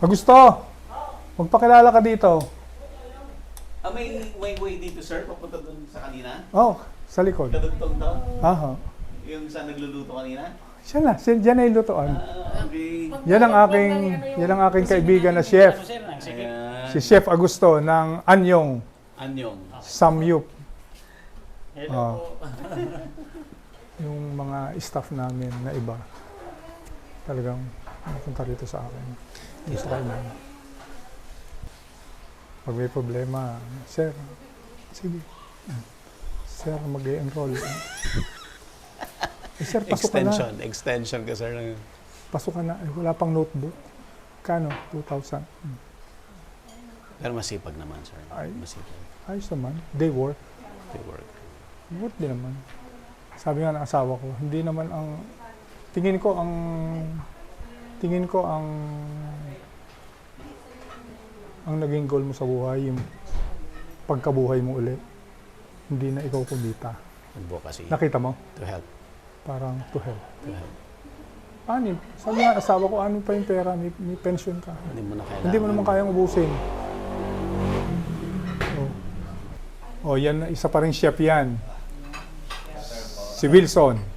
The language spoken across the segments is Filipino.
Augusto, magpakilala ka dito. May way dito, sir, papunta dun sa kanina? Oh, sa likod. Kadugtong to? Aha. Yung sa nagluluto kanina? Siya na, diyan na yung lutoan. Okay. Yan ang aking kaibigan na chef. Ayan. Si Chef Augusto ng Anyong Anyong. Samyup. Hello po. Yung mga staff namin na iba. Talagang napunta rito sa akin. Gusto ko naman. Pag may problema, sir, sige. Sir, mag-i-enroll. Sir, pasok ka na. Extension ka, sir. Pasok ka na. Wala pang notebook. Kano? 2,000. Pero masipag naman, sir. Ay. Masipag. Ayos naman. Day work. They work. Work din naman. Sabi nga ng asawa ko, hindi naman ang... Tingin ko ang naging goal mo sa buhay, yung pagkabuhay mo ulit. Hindi na ikaw kumita. Advocacy. Nakita mo? To help. Parang to help. To help. Ani, sabi nga ng asawa ko, ano pa yung pera? May pension ka. Hindi mo na kailangan. Hindi mo naman kayang ubusin. Oh, yan, isa pa rin chef yan. Si Wilson.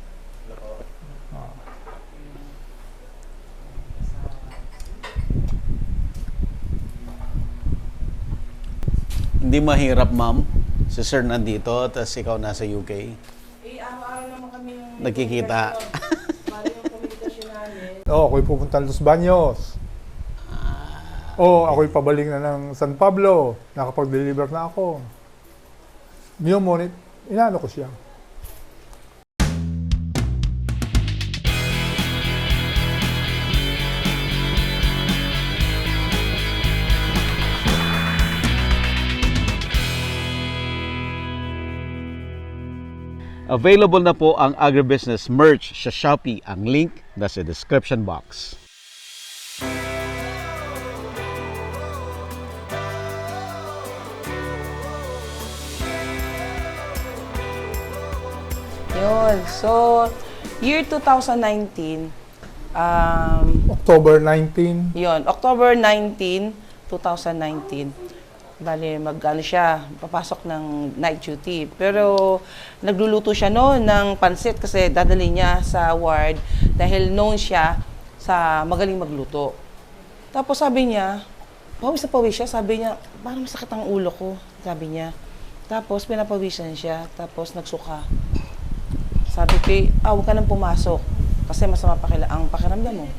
Hindi mahirap, ma'am. Si sir nandito, tapos ikaw nasa UK. Araw-araw naman kami yung Nagkikita. Para yung komunikasyon namin. Oh, ako'y pupunta Los Baños. Oh, ako'y pabalik na ng San Pablo. Nakapag-deliver na ako. Ngunit, inaano ko siya. Available na po ang agribusiness merch sa Shopee. Ang link nasa description box. Yun. So, year 2019, October 19. yun, October 19, 2019. Bali, mag-ano siya, papasok ng night duty. Pero, nagluluto siya noon ng pansit kasi dadali niya sa ward dahil known siya sa magaling magluto. Tapos sabi niya, pawis na pawis siya. Sabi niya, parang masakit ang ulo ko. Sabi niya. Tapos, pinapawisan siya. Tapos, nagsuka. Sabi ko, huwag ka nang pumasok. Kasi masama ang pakiramdam mo.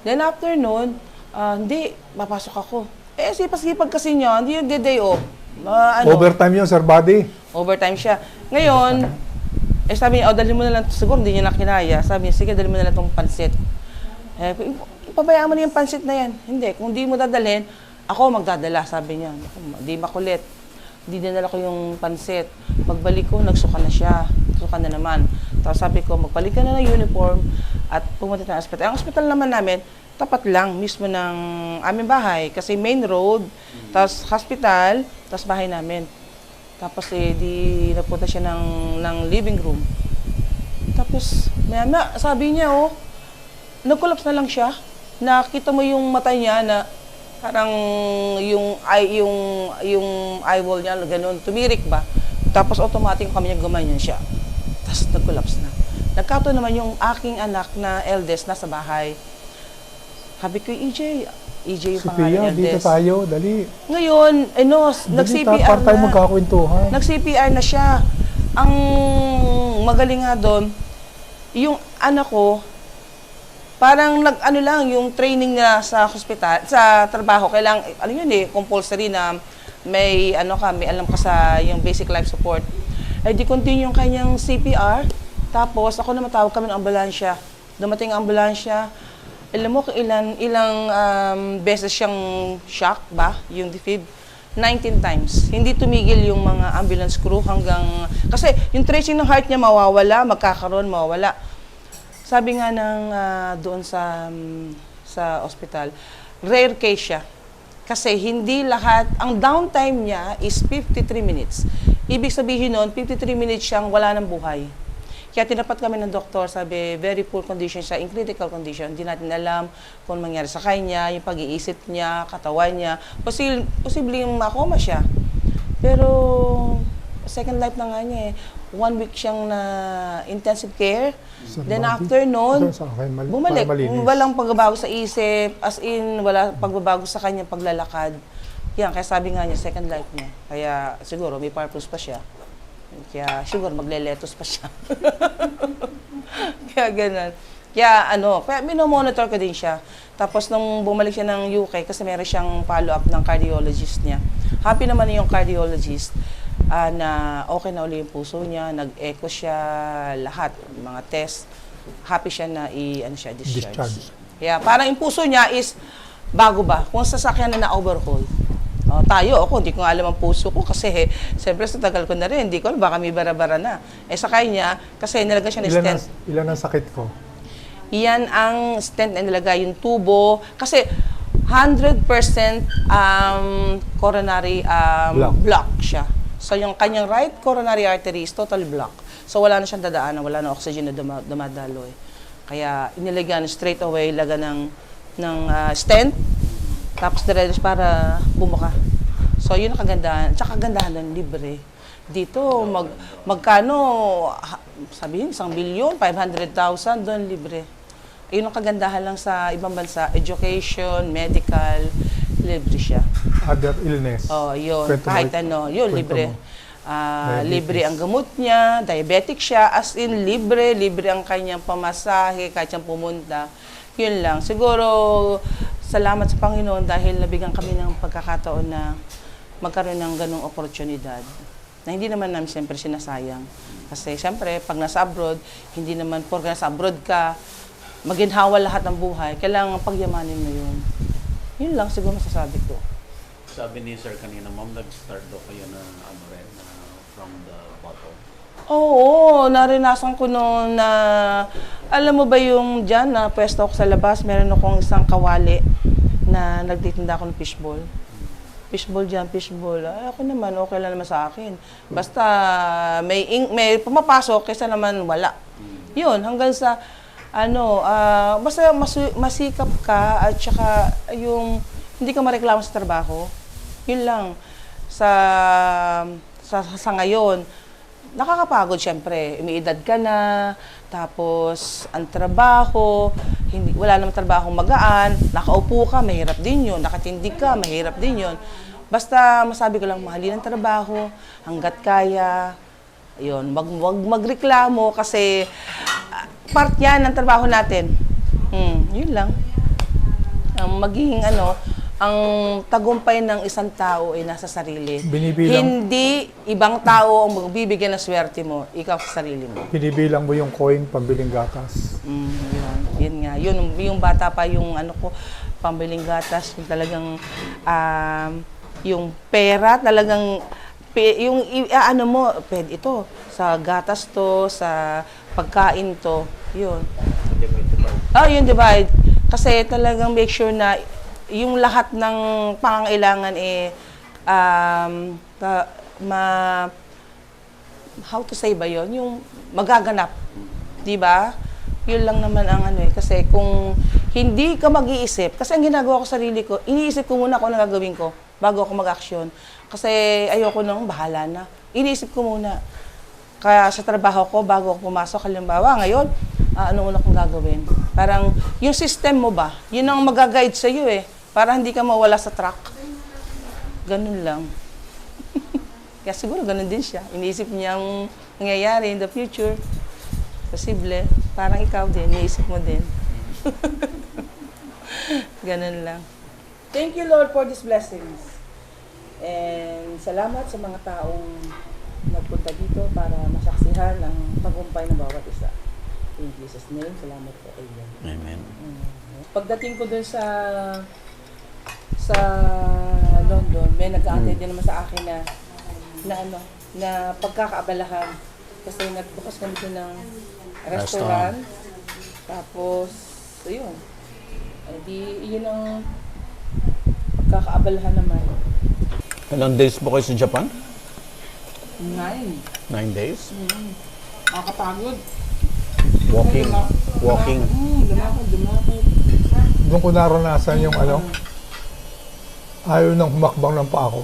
Then after nun, hindi, papasok ako. Sipag-sipag kasi niya, hindi yung day off. Overtime yun, Sir Buddy. Overtime siya. Ngayon, sabi niya, dalhin mo na lang, siguro hindi niya na kinaya. Sabi niya, sige, dalhin mo na lang itong pansit. Ipabayaan mo na yung pansit na yan. Hindi, kung di mo dadalhin, ako magdadala, sabi niya. Di makulit. Hindi dinala ko yung pansit. Pagbalik ko, nagsuka na siya. Suka na naman. Tapos sabi ko, magbalik ka na ng uniform at pumunta ng ospital. Ang ospital naman namin, tapat lang mismo ng aming bahay. Kasi main road, tapos hospital, tapos bahay namin. Tapos di napunta siya ng living room. Tapos, maya sabi niya, nag-collapse na lang siya. Nakita mo yung mata niya na parang yung eyeball niya, ganun, tumirik ba? Tapos automatic kami niya gumanyan siya. Tapos nag-collapse na. Nagkataon naman yung aking anak na eldest nasa bahay. Sabi ko, EJ yung pangalan Sophia, dito tayo, dali. Ngayon, nag-CPR tayo na. magkakwentuhan. Nag-CPR na siya. Ang magaling nga doon, yung anak ko, parang yung training niya sa hospital, sa trabaho, kailangan, compulsory na may alam ka sa yung basic life support. Di continue yung kanyang CPR. Tapos, ako na matawag kami ng ambulansya. Dumating ang ambulansya. Alam mo kung ilang beses siyang shock ba, yung defib? 19 times. Hindi tumigil yung mga ambulance crew hanggang... Kasi yung tracing ng heart niya mawawala, magkakaroon, mawawala. Sabi nga ng doon sa ospital, rare case siya. Kasi hindi lahat, ang downtime niya is 53 minutes. Ibig sabihin nun, 53 minutes siyang wala ng buhay. Kaya tinapat kami ng doktor, sabi, very poor condition siya, in critical condition. Hindi natin alam kung mangyari sa kanya, yung pag-iisip niya, katawan niya. Posibleng makoma siya. Pero, second life na nga niya eh. 1 week siyang na intensive care. Then after noon, bumalik. Walang pagbabago sa isip, as in, wala pagbabago sa kanyang paglalakad. Yan, kaya sabi nga niya, second life niya. Kaya siguro may purpose pa siya. Kaya siguro magleletos pa siya. Kaya ganun. Kaya minomonitor ko din siya. Tapos nung bumalik siya ng UK, kasi meron siyang follow-up ng cardiologist niya. Happy naman yung cardiologist na okay na uli yung puso niya, nag-echo siya, lahat, mga test. Happy siya na discharge. Kaya parang yung puso niya is bago ba? Kung sasakyan na na-overhaul. Ako, hindi ko alam ang puso ko kasi siyempre sa tagal ko na rin, hindi ko alam, baka may bara-bara na. Sa kanya, kasi nilagay siya ng stent. Ilan ang sakit ko? Iyan ang stent na nilagay, yung tubo. Kasi 100% coronary block siya. So yung kanyang right coronary artery is totally blocked. So wala na siyang dadaanan, wala na oxygen na dumadaloy. Kaya inilagyan straight away, laga ng stent. Tapos diretso para bumuka. So, yun ang kagandahan. Tsaka kagandahan ng libre. Dito, magkano, sabihin, 1 billion, 500,000, doon libre. Yun ang kagandahan lang sa ibang bansa. Education, medical, libre siya. Other illness. Yun. Kahit yun, libre. Libre ang gamot niya, diabetic siya, as in libre ang kanyang pamasahe, kahit siyang pumunta. Yun lang. Siguro, salamat sa Panginoon dahil nabigyan kami ng pagkakataon na magkaroon ng ganong oportunidad na hindi naman namin siyempre sinasayang. Kasi siyempre, pag nasa abroad, hindi naman porke nasa abroad ka, maginhawa lahat ng buhay. Kailangan pagyamanin mo yun. Yun lang siguro masasabi ko. Sabi ni Sir kanina, ma'am, nag-start daw kayo na from the bottom. Oo, naranasan ko noon na, alam mo ba yung dyan na pwesto ako sa labas, meron akong isang kawali na nagtitinda ako ng fishball. Fishball dyan, fishball. Ay, ako naman, okay lang naman sa akin. Basta may pumapasok, kaysa naman wala. Yun, hanggang sa, basta masikap ka at saka yung hindi ka mareklamo sa trabaho. Yun lang. Sa ngayon, nakakapagod siyempre. May edad ka na, tapos ang trabaho, wala namang trabaho magaan, nakaupo ka, mahirap din yun, nakatindig ka, mahirap din yun. Basta masabi ko lang, mahalin ang trabaho, hanggat kaya, yun, wag magreklamo kasi part yan ng trabaho natin. Yun lang. Ang tagumpay ng isang tao ay nasa sarili. Hindi ibang tao ang magbibigyan ng swerte mo, ikaw sa sarili mo. Binibilang mo yung coin, pambiling gatas. Yun nga. Yung bata pa, yung pambiling gatas, yung talagang, yung pera, talagang, pwede ito, sa gatas to, sa pagkain to, yun. Yun divide. Kasi talagang make sure na yung lahat ng pangangailangan how to say ba yun? Yung magaganap. Di ba? Yun lang naman ang kasi kung hindi ka mag-iisip, kasi ang ginagawa ko sa sarili ko, iniisip ko muna kung ano gagawin ko bago ako mag-action. Kasi ayoko nang bahala na. Iniisip ko muna. Kaya sa trabaho ko, bago ako pumasok, halimbawa, ngayon, ano una kong gagawin? Parang, yung system mo ba, yun ang mag-guide sa iyo para hindi ka mawala sa track. Ganun lang. Kaya siguro ganun din siya. Iniisip niya ang nangyayari in the future. Posible. Parang ikaw din, iniisip mo din. Ganun lang. Thank you, Lord, for these blessings. And salamat sa mga taong nagpunta dito para masaksihan ang tagumpay ng bawat isa. In Jesus' name, salamat po. Amen. Pagdating ko dun sa London, may nag-aantay din naman sa akin na pagkakaabalahan. Kasi nagbukas kami dito ng restaurant. Tapos, ayun. Yun ang pagkakaabalahan naman. Ilang days po kayo sa Japan? 9. 9 days? Nakakapagod. Walking. Doon ko naranasan yung ayaw nang humakbang ng paa ko.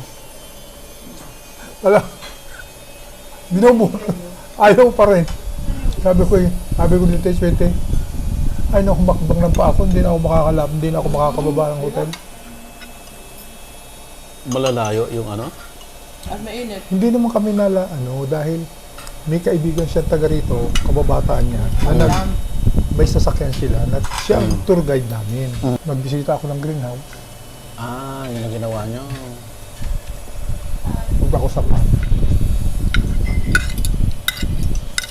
Wala. Ayaw pa rin. Sabi ko dito, Swerte, ayaw nang humakbang ng paa ko, hindi na ako makakalap, hindi na ako makakababa ng hotel. Malalayo yung ano? At mainit. Hindi naman kami dahil may kaibigan siya taga rito, kababataan niya, na may sasakyan sila, na siya ang tour guide namin. Nagbisita ako ng greenhouse. Yun ang ginawa nyo. Punta ko sa pan.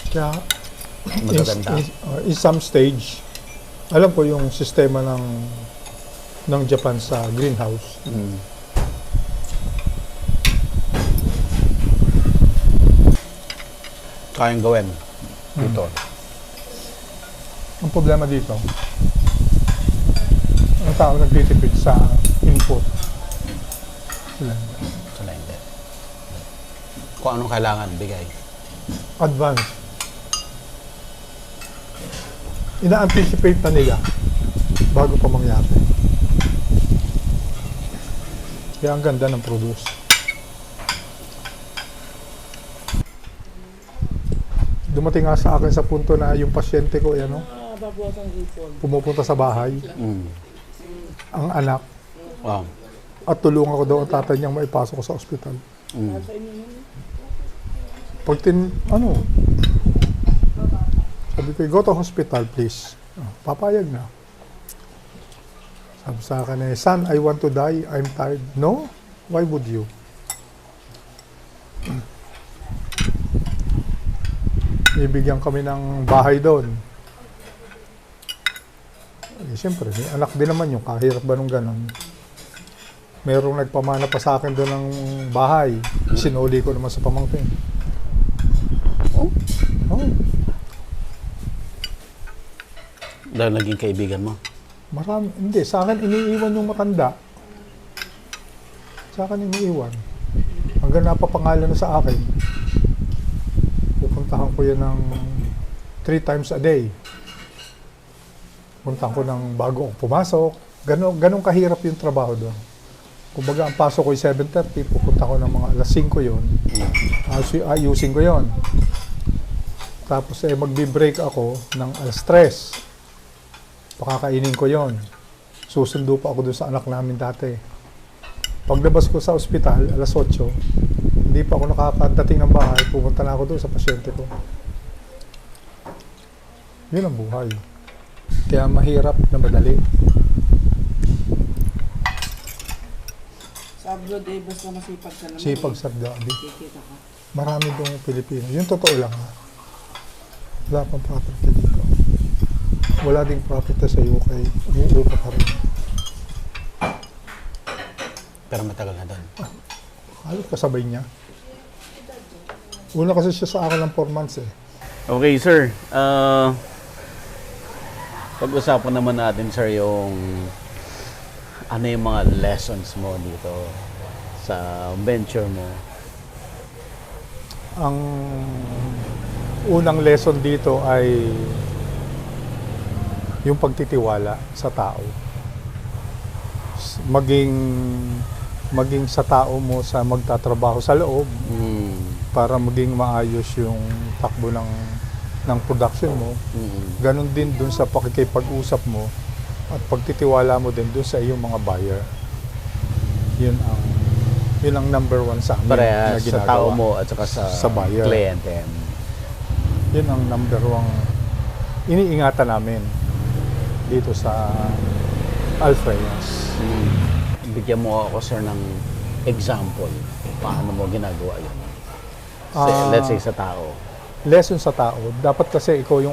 Kaya, Magaganda. in some stage, alam ko yung sistema ng Japan sa greenhouse. Kayang gawin dito. Ang problema dito, ang tao nagtitipid sa input. Sila. Sila hindi. Kung anong kailangan, bigay. Advance. Ina-anticipate na nila bago pa mangyari. Kaya ang ganda ng produce. Dumating nga sa akin sa punto na yung pasyente ko, pumupunta sa bahay, ang anak, Wow. at tulungan ko daw ang tatay niyang maipasok ko sa ospital. Pag sabi ko, go to hospital, please. Papayag na. Sabi sa akin, son, I want to die, I'm tired. No? Why would you? Ibigyan kami ng bahay doon. Siyempre, may anak din naman yung kahirap ba nung ganun. Merong nagpamana pa sa akin doon ng bahay. Sinuli ko naman sa pamangkin. Oh. Dahil naging kaibigan mo. Marami. Hindi, sa akin iniiwan yung matanda. Sa akin iniiwan. Hanggang napapangalan na sa akin. Pupuntahan ko yan ng 3 times a day. Puntahan ko ng bago ako pumasok. Ganong kahirap yung trabaho doon. Kumbaga, ang pasok ko ay 7:30, pupunta ko ng mga alas 5 yun. Ayusin ko yun. Tapos magbi-break ako ng alas 3. Pakakainin ko yon. Susundo pa ako doon sa anak namin dati. Paglabas ko sa ospital, alas 8, hindi pa ako nakakadating ng bahay, pupunta na ako doon sa pasyente ko. Yun ang buhay. Kaya mahirap na madali. Sa abroad basta masipag ka naman. Sipag sa gabi. Kikita ka. Marami doon Pilipino. Yung totoo lang. Wala pang property dito. Wala ding profit sa UK. Umuupa pa rin. Pero matagal na doon. Halos kasabay niya. Una kasi siya sa akin ng 4 months eh. Okay, sir. Pag-usapan naman natin, sir, yung ano yung mga lessons mo dito sa venture mo. Ang unang lesson dito ay yung pagtitiwala sa tao. Maging sa tao mo sa magtatrabaho sa loob para maging maayos yung takbo ng production mo. Ganon din dun sa pakikipag-usap mo at pagtitiwala mo din dun sa iyong mga buyer. Yun ang number 1 sa amin na Parehas sa ginagawa. tao mo at saka sa buyer. kliyente. Yun ang number 1 iniingatan namin dito sa Alfreas. Bigyan mo ako, sir, ng example. Paano mo ginagawa yun? Let's say sa tao. Lesson sa tao. Dapat kasi ikaw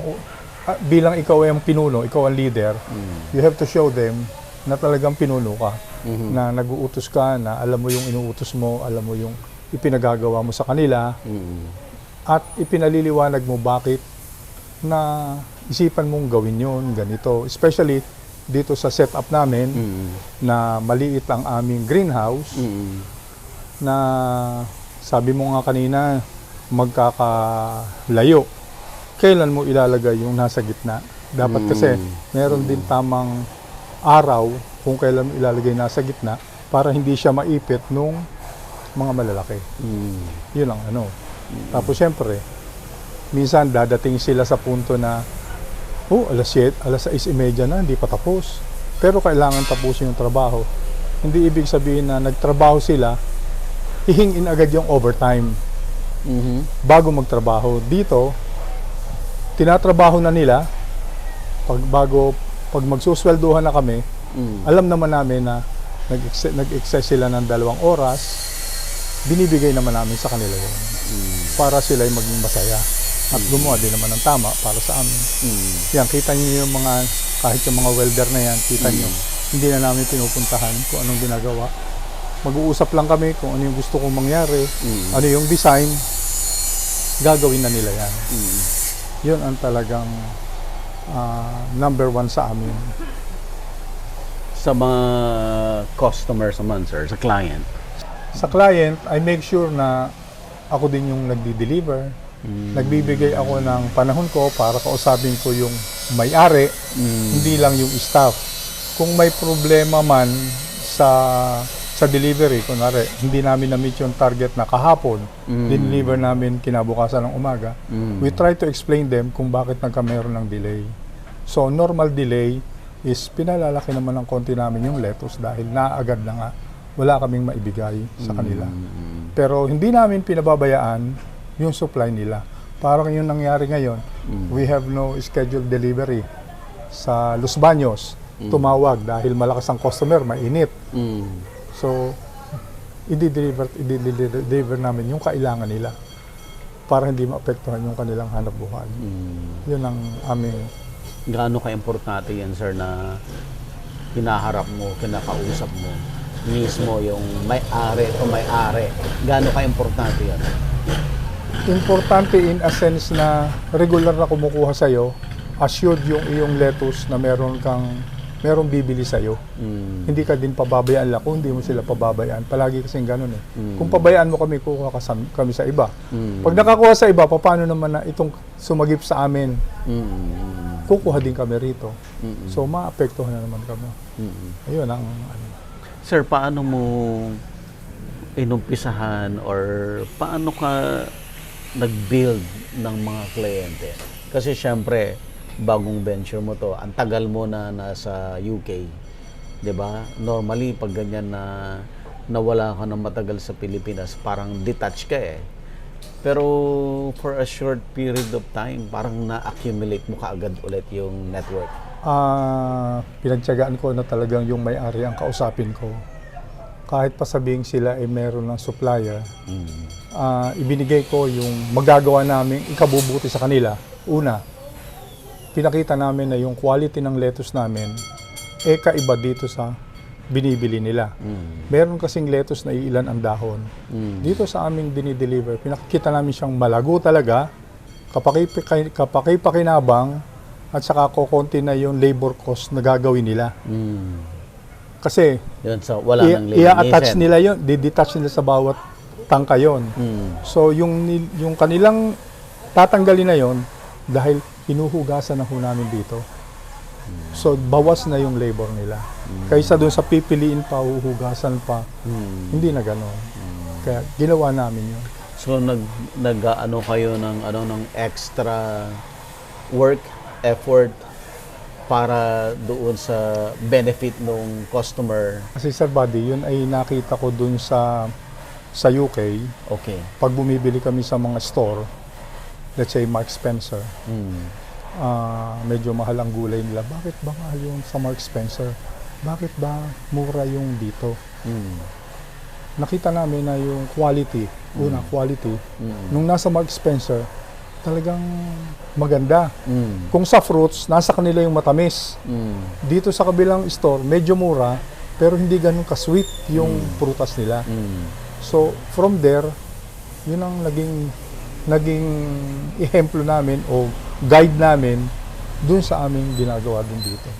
bilang ikaw ay ang pinuno, ikaw ang leader, you have to show them na talagang pinuno ka. Na nag-uutos ka, na alam mo yung inuutos mo, alam mo yung ipinagagawa mo sa kanila, at ipinaliliwanag mo bakit na isipan mong gawin yun, ganito. Especially dito sa setup namin, na maliit ang aming greenhouse, na sabi mo nga kanina, magkakalayo kailan mo ilalagay yung nasa gitna. Dapat kasi meron din tamang araw kung kailan mo ilalagay nasa gitna para hindi siya maipit nung mga malalaki. Yun ang ano. Tapos syempre, minsan dadating sila sa punto na alas 6:30 na, hindi pa tapos. Pero kailangan tapusin yung trabaho. Hindi ibig sabihin na nagtrabaho sila, hihingin agad yung overtime bago magtrabaho. Dito, tinatrabaho na nila, pag magsuswelduhan na kami, alam naman namin na nag-excess sila ng 2 oras, binibigay naman namin sa kanila yun. Para sila ay maging masaya. At gumawa din naman ng tama para sa amin. Yan, kita niyo yung mga, kahit yung mga welder na yan, kita niyo, hindi na namin pinupuntahan kung anong ginagawa. Mag-uusap lang kami kung ano yung gusto kong mangyari, ano yung design, gagawin na nila yan. Yun ang talagang number 1 sa amin. Sa mga customers naman, sir, sa client. Sa client, I make sure na ako din yung nagdi-deliver. Nagbibigay ako ng panahon ko para kausapin ko yung may-ari, hindi lang yung staff. Kung may problema man sa delivery, kunwari, hindi namin na-meet yung target na kahapon, deliver namin kinabukasan ng umaga, we try to explain them kung bakit nagkameron ng delay. So, normal delay is pinalalaki naman ng konti namin yung lettuce dahil naagad na nga wala kaming maibigay sa kanila. Pero hindi namin pinababayaan yung supply nila. Parang yung nangyari ngayon, we have no scheduled delivery sa Los Baños. Tumawag dahil malakas ang customer, mainit. So, i-deliver namin yung kailangan nila para hindi maapektuhan yung kanilang hanap buhay. Yun ang aming... Gaano ka-importante yan, sir, na hinaharap mo, kinakausap mo, mismo yung may-ari o may-ari. Gaano ka-importante yan? Importante in a sense na regular na kumukuha sa'yo, assured yung iyong lettuce na merong bibili sa'yo. Hindi ka din pababayaan lang kung hindi mo sila pababayaan. Palagi kasing ganun eh. Kung pabayaan mo kami, kukuha kami sa iba. Pag nakakuha sa iba, paano naman na itong sumagip sa amin? Kukuha din kami rito. So, maapektuhan na naman kami. Ayun ang... Sir, paano mo inumpisahan or paano ka nag-build ng mga kliyente? Kasi syempre, bagong venture mo to, ang tagal mo na nasa UK, 'di ba? Normally pag ganyan na nawala ka ng matagal sa Pilipinas, parang detached ka eh. Pero for a short period of time, parang na-accumulate mo kaagad ulit yung network. Pinagtiyagaan ko na talagang yung may-ari ang kausapin ko. Kahit pa sabihing sila ay meron ng supplier, ibinigay ko yung magagawa namin ikabubuti sa kanila. Una, pinakita namin na yung quality ng lettuce namin kaiba dito sa binibili nila. Meron kasing lettuce na iilan ang dahon. Dito sa aming dinideliver, pinakita namin siyang malago talaga, kapaki-pakinabang, at saka kukunti na yung labor cost na gagawin nila. Kasi Yun, so wala nang i-attach nila yun, di-detach nila sa bawat tangka yun. So yung kanilang tatanggalin na yun dahil hinuhugasan na ho namin dito. So bawas na yung labor nila. Kaysa doon sa pipiliin pa, huhugasan pa, hindi na gano'n. Kaya ginawa namin yun. So nag-ano kayo ng extra work, effort para doon sa benefit ng customer. Kasi Sir Buddy, yun ay nakita ko doon sa UK. Okay. Pag bumibili kami sa mga store, let's say Mark Spencer, medyo mahal ang gulay nila. Bakit ba mahal yung sa Mark Spencer? Bakit ba mura yung dito? Nakita namin na yung quality, quality, nung nasa Mark Spencer, talagang maganda. Kung sa fruits, nasa kanila yung matamis. Dito sa kabilang store, medyo mura, pero hindi ganun ka-sweet yung prutas nila. So, from there, yun ang naging ehemplo namin o guide namin dun sa aming ginagawa dun dito.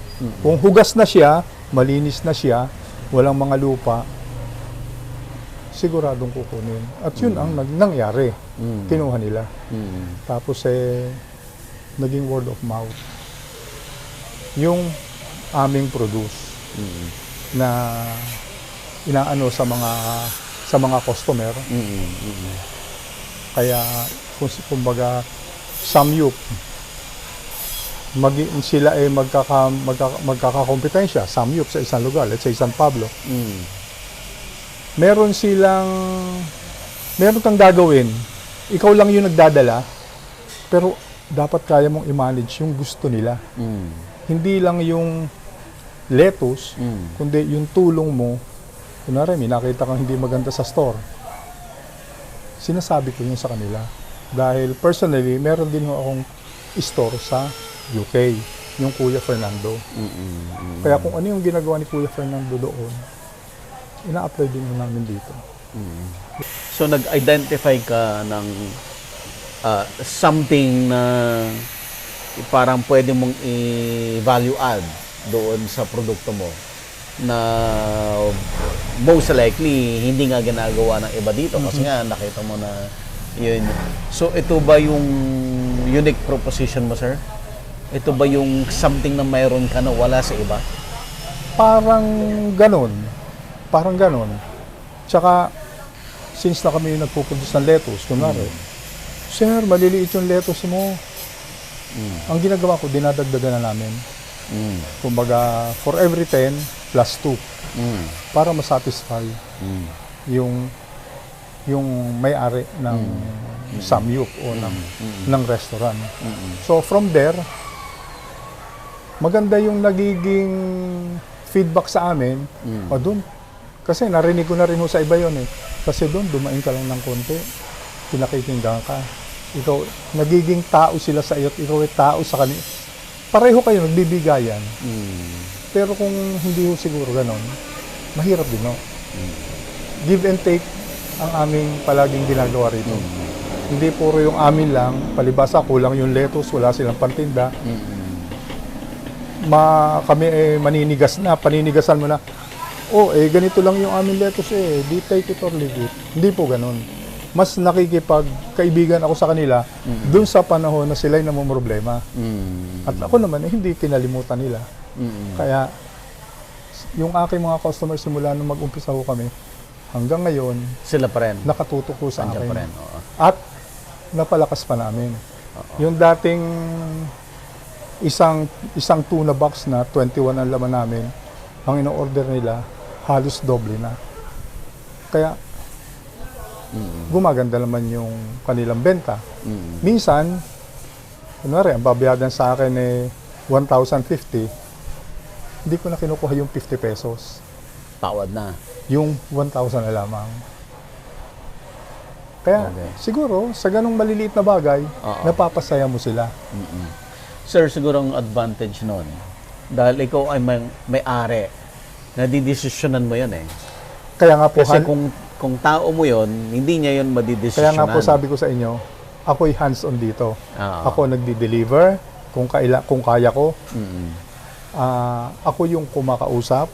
Kung hugas na siya, malinis na siya, walang mga lupa, siguradong kukunin. At yun ang nangyari. Kinuha nila. Tapos naging word of mouth. Yung aming produce na inaano sa mga customer. Kaya kumbaga samyup sila ay magkakakompetensya, samyup sa isang lugar, let's say San Pablo. Meron kang gagawin, ikaw lang yung nagdadala, pero dapat kaya mong i-manage yung gusto nila. Hindi lang yung lettuce, kundi yung tulong mo. Kunwari, may nakita kang hindi maganda sa store. Sinasabi ko yun sa kanila. Dahil personally, meron din akong store sa UK, yung Kuya Fernando. Kaya kung ano yung ginagawa ni Kuya Fernando doon, ina-apply din namin dito. So nag-identify ka ng something na parang pwede mong i-value add doon sa produkto mo na most likely hindi nga ginagawa ng iba dito kasi nga nakita mo na yun. So ito ba yung unique proposition mo, sir? Ito ba yung something na mayroon ka na wala sa iba? Parang ganon. Tsaka, since na kami nagpuproduce ng lettuce, kunwari, sir, maliliit yung lettuce mo. Ang ginagawa ko, dinadagdagan na namin. Kumbaga, for every 10, plus 2. Para masatisfy yung may-ari ng samyup o ng restaurant. So, from there, maganda yung nagiging feedback sa amin. O doon, kasi narinig ko na rin sa iba yun eh. Kasi doon, dumain ka lang ng konti, pinakikinggan ka. Ikaw, nagiging tao sila sa iyo at ikaw ay tao sa kanila. Pareho kayo, nagbibigayan. Pero kung hindi ho siguro ganon, mahirap din, no? Give and take ang aming palaging ginagawa rito. Hindi puro yung amin lang, palibasa, kulang yung lettuce, wala silang pantinda. Kami paninigasan mo na, ganito lang yung aming lettuce di take it or leave it. Hindi po ganun. Mas nakikipagkaibigan ako sa kanila dun sa panahon na sila'y namumroblema. At ako naman, hindi kinalimutan nila. Kaya, yung aking mga customers simula nung mag-umpisa ko kami, hanggang ngayon, Sila pa rin. nakatutok ko sa Nandiyan akin. pa rin. Oo. At napalakas pa namin. Yung dating isang tuna box na 21 ang laman namin, ang ino-order nila halos doble na. Kaya gumaganda naman yung kanilang benta. Minsan, kunwari, ang babayadan sa akin 1,050, hindi ko na kinukuha yung 50 pesos. Tawad na. Yung 1,000 na lamang. Kaya siguro, sa ganong maliliit na bagay, napapasaya mo sila. Sir, siguro ang advantage nun, dahil ikaw ay may-ari, nadidesisyonan mo yan eh. Kaya nga po, Kasi kung tao mo yon, hindi niya yon kaya madidesisyonan. nga po sabi ko sa inyo, ako'y hands-on dito. Oo. Ako nagdi-deliver kung kaya ko. Ako yung kumakausap.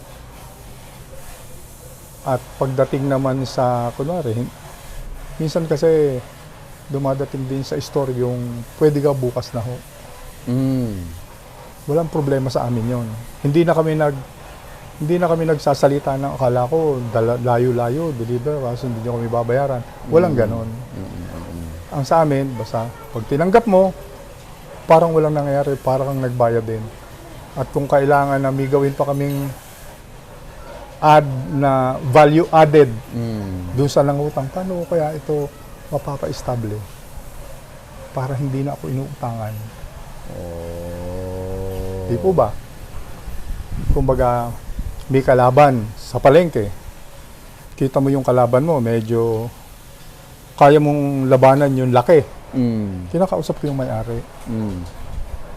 At pagdating naman sa, kunwari, minsan kasi dumadating din sa store yung pwede ka bukas na ho. Walang problema sa amin yon. Hindi na kami nagsasalita ng akala ko layo-layo, deliver, kasi hindi nyo kami babayaran. Walang ganon. Ang sa amin, basta pag tinanggap mo, parang walang nangyayari, parang kang nagbayad din. At kung kailangan na may gawin pa kaming value added doon sa nangutang, paano kaya ito mapapa-estable? Para hindi na ako inuutangan. Di po ba? Kumbaga, may kalaban sa palengke. Kita mo yung kalaban mo, medyo kaya mong labanan yung laki. Kinakausap ko yung may-ari.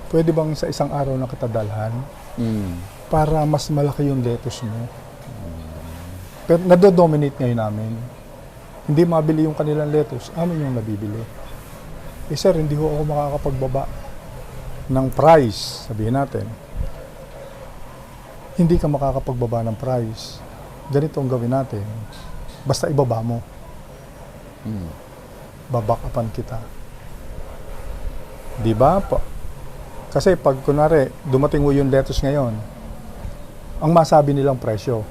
Pwede bang sa isang araw na kita dalhan para mas malaki yung lettuce mo? Pero nado-dominate ngayon namin. Hindi mabili yung kanilang lettuce, amin yung nabibili. Sir, hindi ho ako makakapagbaba ng price, sabihin natin. Hindi ka makakapagbaba ng price. Ganito ang gawin natin. Basta ibaba mo. Babakapan kita. Di ba? Kasi pag kunwari, dumating mo yung lettuce ngayon, ang masabi nilang presyo.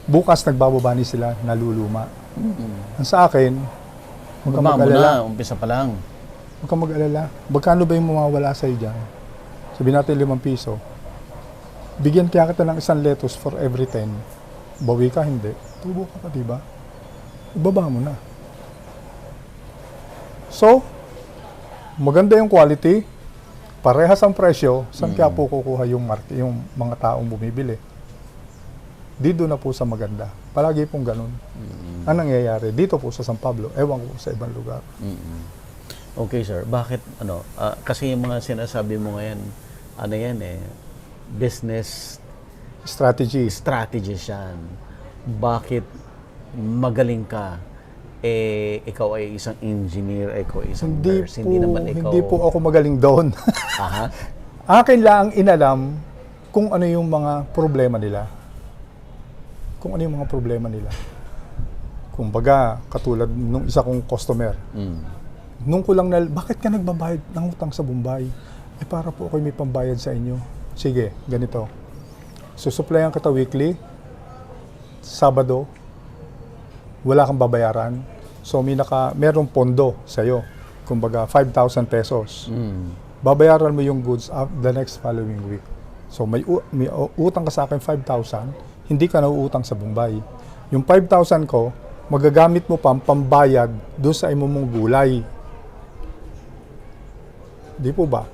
Bukas nagbababa ni sila, naluluma. Ang sa akin, huwag kang Baba mo mag-alala. na, umpisa pa lang. Huwag kang mag-alala. Magkano ba yung mawawala sa'yo dyan? Sabihin natin 5 piso. Bigyan kaya kita ng isang lettuce for every 10. Bawi ka, hindi. Tubo ka pa, diba? Ibaba mo na. So, maganda yung quality, parehas ang presyo, saan kaya po kukuha yung mga taong bumibili? Dito na po sa maganda. Palagi pong ganun. Ang nangyayari dito po sa San Pablo, ewan ko sa ibang lugar. Okay, sir. Bakit, kasi yung mga sinasabi mo ngayon, ano yan business Strategies. strategies yan. Bakit magaling ka, ikaw ay isang engineer, ikaw ay isang nurse, hindi naman ikaw... Hindi po ako magaling doon. Aha. Akin lang inalam kung ano yung mga problema nila. Kung ano yung mga problema nila. Kung baga, katulad nung isa kong customer, nung ko lang bakit ka nagbabayad ng utang sa Bombay? Para po ako may pambayad sa inyo. Sige, ganito. Susuplayan kita weekly, Sabado, wala kang babayaran. So, merong pondo sa'yo. Kumbaga, 5,000 pesos. Babayaran mo yung goods the next following week. So, may utang ka sa akin 5,000, hindi ka nauutang sa Bombay. Yung 5,000 ko, magagamit mo pambayad doon sa imong gulay. Di po ba?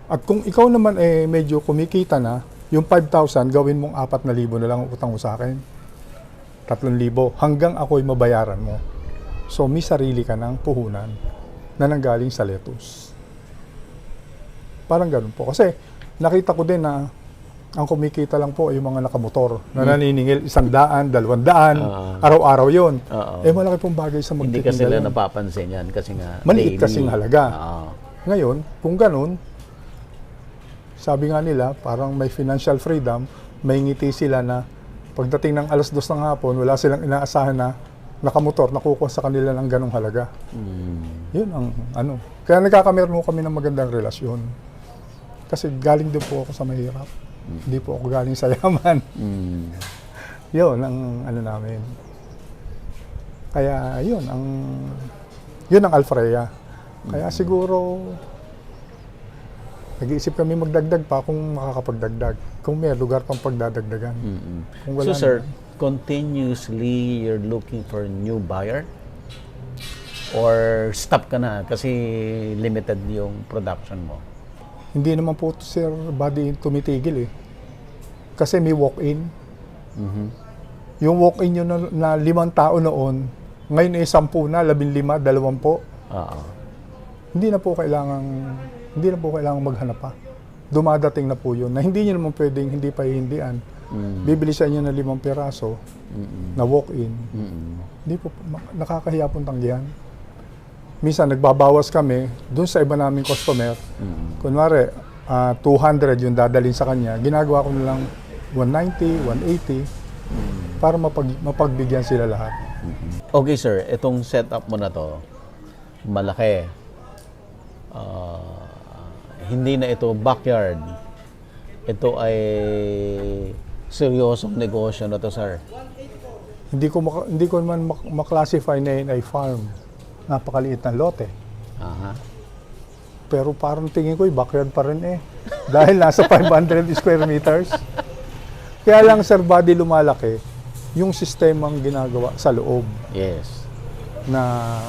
At kung ikaw naman medyo kumikita na, yung 5,000 gawin mong 4,000 na lang ang utang mo sa akin. 3,000 hanggang ako'y mabayaran mo. So, may sarili ka ng puhunan na nanggaling sa lettuce. Parang ganun po. Kasi nakita ko din na ang kumikita lang po ay yung mga nakamotor na naniningil 100, 200, araw-araw yun. Malaki pong bagay sa Hindi magtitinda. kasi nila yun. napapansin yan kasi nga Maliit daily. kasing halaga. Oo. Ngayon, kung ganun, sabi nga nila, parang may financial freedom, may ngiti sila na pagdating ng 2:00 ng hapon, wala silang inaasahan na nakamotor, nakukuha sa kanila ng ganong halaga. Yun ang ano. Kaya nagkakameron kami ng magandang relasyon. Kasi galing din po ako sa mahirap. Hindi po ako galing sa yaman. Yun ang ano namin. Kaya yun ang Alfrea. Kaya siguro nag-iisip kami magdagdag pa kung makakapagdagdag. Kung may lugar pang pagdadagdagan. Kung wala So, sir, continuously you're looking for new buyer? Or stop ka na kasi limited yung production mo? Hindi naman po, sir, body tumitigil eh. Kasi may walk-in. Yung walk-in yun na 5 tao noon, ngayon 10 na, 15, 20. Hindi na po kailangan maghanap pa. Dumadating na po yun, na hindi nyo naman pwedeng hindi pahihindian. Bibili sa inyo na 5 piraso na walk-in. Hindi po, nakakahiya pong tanggihan. Minsan, nagbabawas kami dun sa iba naming customer. Kunwari, 200 yung dadalhin sa kanya. Ginagawa ko na lang 190, 180 para mapagbigyan sila lahat. Okay, sir. Itong setup mo na to, malaki. Hindi na ito backyard. Ito ay seryosong negosyo na to, sir. Hindi ko naman maklasify na yun ay farm. Napakaliit na lote. Pero parang tingin ko, backyard pa rin eh. Dahil nasa 500 square meters. Kaya lang, sir, body lumalaki, yung sistemang ginagawa sa loob. Yes. Na,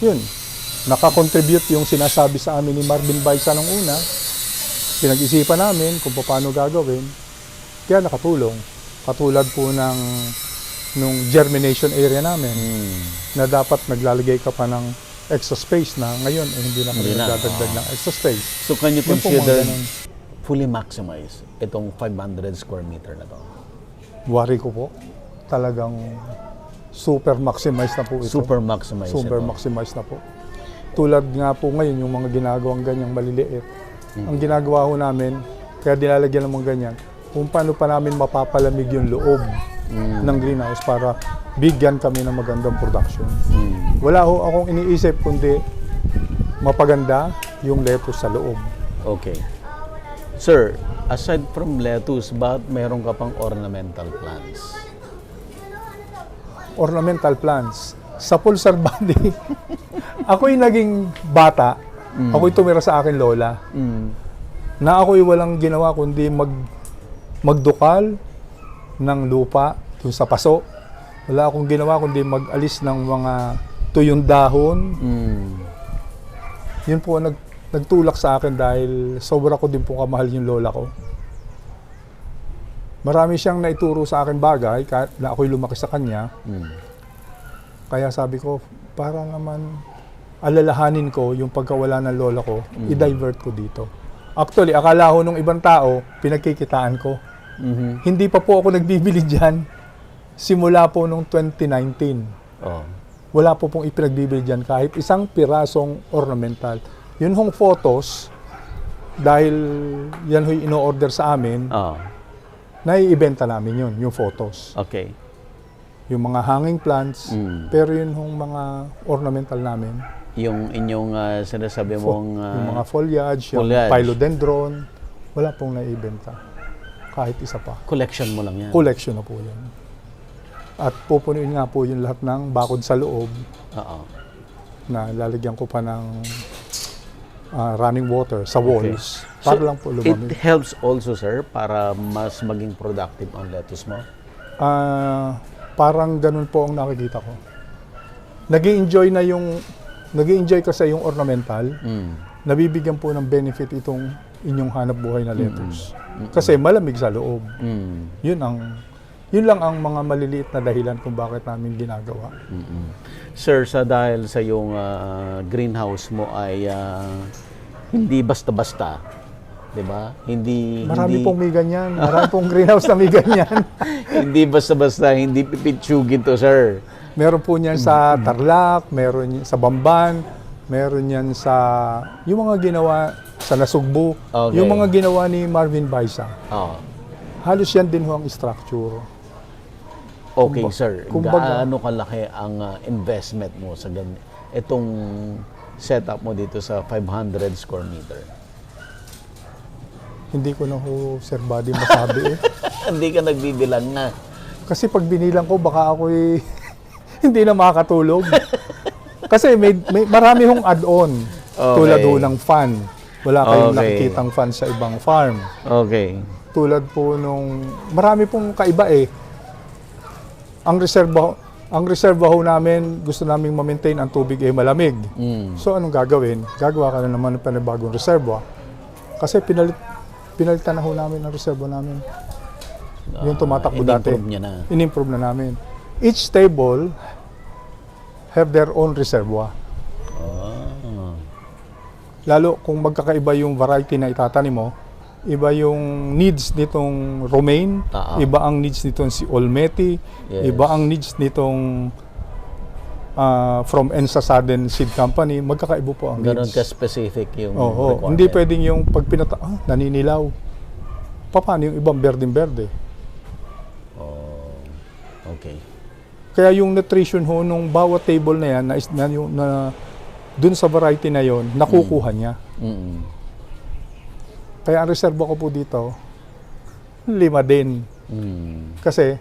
yun, nakakontribute yung sinasabi sa amin ni Marvin Baisa nung una. Pinag-isipan namin kung paano gagawin. Kaya nakatulong. Katulad po nung germination area namin na dapat naglalagay ka pa ng extra space na ngayon hindi na kami nagdadagdag ng extra space. So can you Yun po, consider mga ganun. fully maximize itong 500 square meter na to? Worry ko po, talagang super maximize na po ito. Super maximize Super ito. maximize na po. Tulad nga po ngayon yung mga ginagawang ganyang maliliit. Ang ginagawa ho namin, kaya dinalagyan ng mga ganyan, kung paano pa namin mapapalamig yung loob ng greenhouse para bigyan kami ng magandang production. Wala ho akong iniisip kundi mapaganda yung lettuce sa loob. Okay. Sir, aside from lettuce, bakit meron ka pang ornamental plants? Ornamental plants. Sa pulsar body, ako'y naging bata. Ako'y tumira sa akin lola. Na ako'y walang ginawa kundi magdukal ng lupa dun sa paso. Wala akong ginawa kundi mag-alis ng mga tuyong dahon. Yun po nagtulak sa akin dahil sobra ko din po kamahal yung lola ko. Marami siyang naituro sa akin bagay kahit na ako'y lumaki sa kanya. Kaya sabi ko, para naman alalahanin ko yung pagkawala ng lola ko, i-divert ko dito. Actually, akala ko nung ibang tao, pinagkikitaan ko. Hindi pa po ako nagbibili dyan. Simula po nung 2019. Oh. Wala po pong ipinagbibili dyan kahit isang pirasong ornamental. Yun hong photos, dahil yan ho'y ino-order sa amin, Oh. naiibenta namin yun, yung photos. Okay. Yung mga hanging plants, pero yun hong mga ornamental namin. Yung inyong sinasabi mong Yung mga foliage, yung foliage. philodendron, wala pong naiibenta. Kahit isa pa. collection mo lang yan. Collection na po yun. At pupunuin nga po yung lahat ng bakod sa loob Oo. na lalagyan ko pa ng running water sa walls. Para lang po It lumamig. helps also, sir, para mas maging productive ang lettuce mo? Parang ganun po ang nakikita ko. Nag-i-enjoy kasi yung ornamental. Nabibigyan po ng benefit itong inyong hanap buhay na lettuce. Kasi malamig sa loob. Yun lang ang mga maliliit na dahilan kung bakit namin ginagawa. Sir, dahil sa yung greenhouse mo ay hindi basta-basta, 'di ba? Marami pong may ganyan. Marami pong greenhouse na may ganyan. Hindi basta-basta, hindi pipitsugin to, sir. Meron po niyan sa Tarlac, meron yan sa Bamban, meron yan sa yung mga ginawa sa Nasugbu, Okay. yung mga ginawa ni Marvin Baisa. Oh. Halos yan din ho ang structure. Okay, sir. kumbaga- Gaano kalaki ang investment mo sa itong setup mo dito sa 500 square meter? Hindi ko na ho, Sir Buddy, masabi eh. Hindi ka nagbibilang na. Kasi pag binilang ko, baka ako'y hindi na makakatulog. Kasi may marami hong add-on. Okay. Tulad ho ng fan. Wala kayong Okay. nakikitang fan sa ibang farm. Okay. Tulad po nung, marami pong kaiba eh. Ang reserva ho namin, gusto naming ma-maintain ang tubig ay malamig. So anong gagawin? Gagawa ka na naman ng panibagong reserva. Kasi pinalitan na ho namin ang reserva namin. Yung tumatakbo dati. In-improve niya na. In-improve na namin. Each table have their own reservoir. Ah. Lalo kung magkakaiba yung variety na itatanim mo, iba yung needs nitong romaine, iba ang needs nitong si Olmeti, Yes. iba ang needs nitong from Ensasaden Seed Company, magkakaiba po ang Ganon needs. ka-specific yung Oo, requirement. hindi pwedeng yung pag naninilaw. Paano yung ibang berdeng-berde? Oh. Okay. Kaya yung nutrition ho nung bawat table na yan, na dun sa variety na yon nakukuha niya. Kaya ang reserva ko po dito, 5 din. Kasi,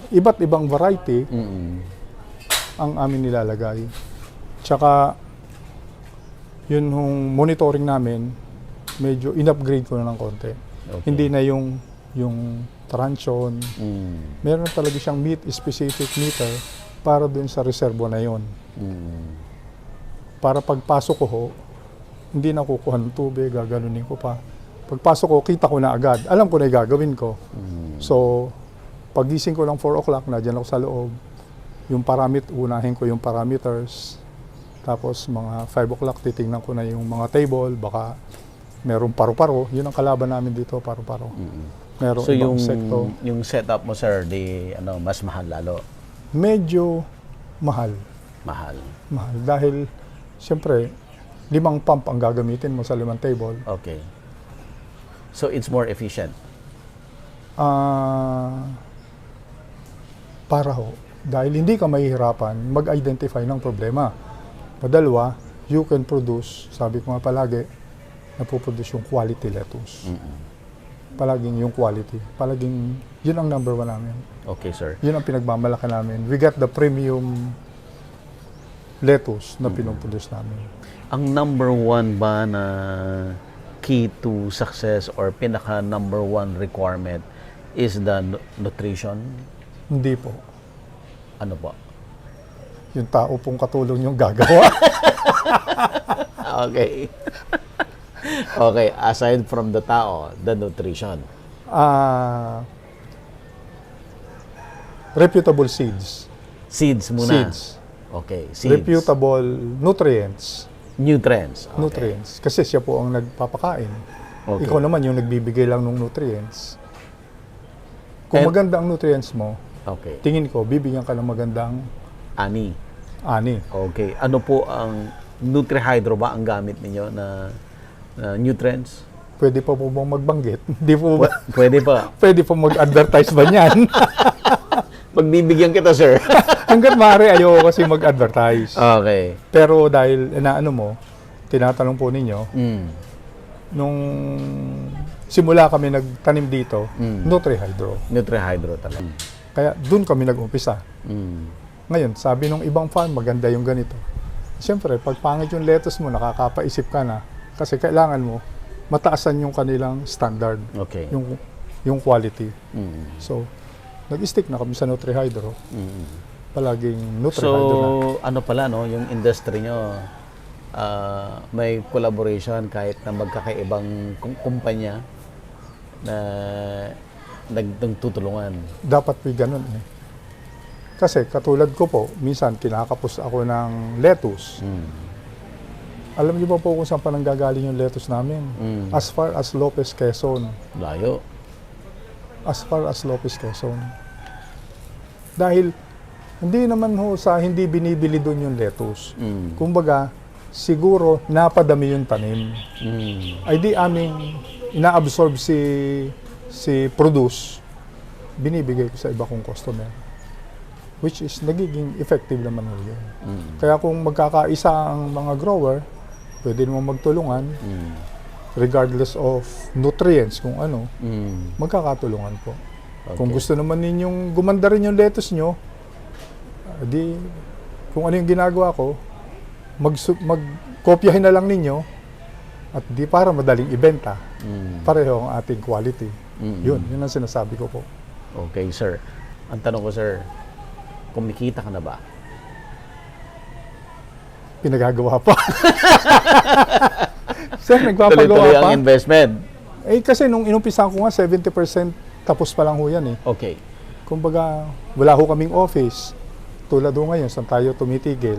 iba't ibang variety ang amin nilalagay. Tsaka, yun hong monitoring namin, medyo in-upgrade ko na ng konti. Okay. Hindi na yung transion. Meron talaga siyang specific meter para dun sa reservo na yon. Para pagpasok ko ho, hindi na kukuha ng tubig, gaganunin ko pa. Pagpasok ko, kita ko na agad. Alam ko na yung gagawin ko. So, pagising ko ng 4 o'clock, nadyan ako sa loob. Yung unahin ko yung parameters. Tapos, mga 5 o'clock, titingnan ko na yung mga table. Baka merong paru-paro. Yun ang kalaban namin dito, paru-paro. Merong So ibang sekto. yung setup mo, sir, mas mahal lalo. Medyo mahal. Mahal. Mahal. Dahil, siyempre, 5 pump ang gagamitin mo sa 5 table. Okay. So it's more efficient. Para ho. Dahil hindi ka mahihirapan mag-identify ng problema. Madalwa, you can produce, sabi ko nga palagi, napoproduce yung quality lettuce. Palaging yung quality. Palaging, yun ang number one namin. Okay, sir. Yun ang pinagmamalaki namin. We got the premium lettuce na pinoproduce namin. Ang number one ba na key to success or pinaka number one requirement is the nutrition? Hindi po. Ano po? Yung tao pong katulong yung gagawa. Okay. Okay, aside from the tao, the nutrition. Reputable seeds. Seeds muna. Seeds. Okay, seeds. Reputable nutrients. Nutrients. Okay. Nutrients. Kasi siya po ang nagpapakain. Okay. Ikaw naman yung nagbibigay lang ng nutrients. Kung And- maganda ang nutrients mo, Okay. tingin ko, bibigyan ka ng magandang Ani. ani. Okay. Ano po ang Nutrihydro ba ang gamit ninyo na nutrients? Pwede pa po bang magbanggit? Hindi po ba? Pwede pa. Pwede po mag-advertise ba niyan? Pagbibigyan kita, sir. Hanggat maaari, ayoko kasi mag-advertise. Okay. Pero dahil inaano mo, tinatanong po ninyo, nung simula kami nagtanim dito, Nutrihydro. Nutrihydro talaga. Kaya doon kami nag-umpisa. Mm. Ngayon, sabi nung ibang farm, maganda yung ganito. Siyempre, pag pangit yung lettuce mo, nakakapaisip ka na. Kasi kailangan mo, mataasan yung kanilang standard, Okay. yung quality. Mm. So, nag-stick na kami sa Nutrihydro. Mm. Palaging So, Nutrihydro na. ano pala, no, yung industry nyo, may collaboration kahit na magkakaibang kumpanya na nagtutulungan. Dapat may ganun eh. Kasi katulad ko po, minsan kinakapos ako ng lettuce. Alam niyo ba po kung saan pa nanggagaling yung lettuce namin? As far as Lopez, Quezon. Layo. As far as Lopez, Quezon. Dahil hindi naman ho sa hindi binibili doon yung lettuce. Kumbaga, siguro napadami yung tanim. Ay di aming ina-absorb si produce, binibigay ko sa iba kong customer. Which is nagiging effective naman ho yun. Kaya kung magkakaisa ang mga grower, pwede naman magtulungan, regardless of nutrients, kung ano, magkakatulungan po. Kung gusto naman ninyong gumanda rin yung lettuce nyo, di, kung ano yung ginagawa ko, magkopyahin na lang ninyo, at di para madaling ibenta, pareho ang ating quality. Yun ang sinasabi ko po. Okay, sir. Ang tanong ko, sir, kumikita ka na ba? Pinagagawa pa. Sir, nagpapagawa Tuloy-tuloy pa. ang investment. Eh kasi nung inumpisahan ko nga, 70% tapos pa lang ho yan eh. Okay. Kumbaga, wala ho kaming office. Tulad ho ngayon, saan tayo tumitigil.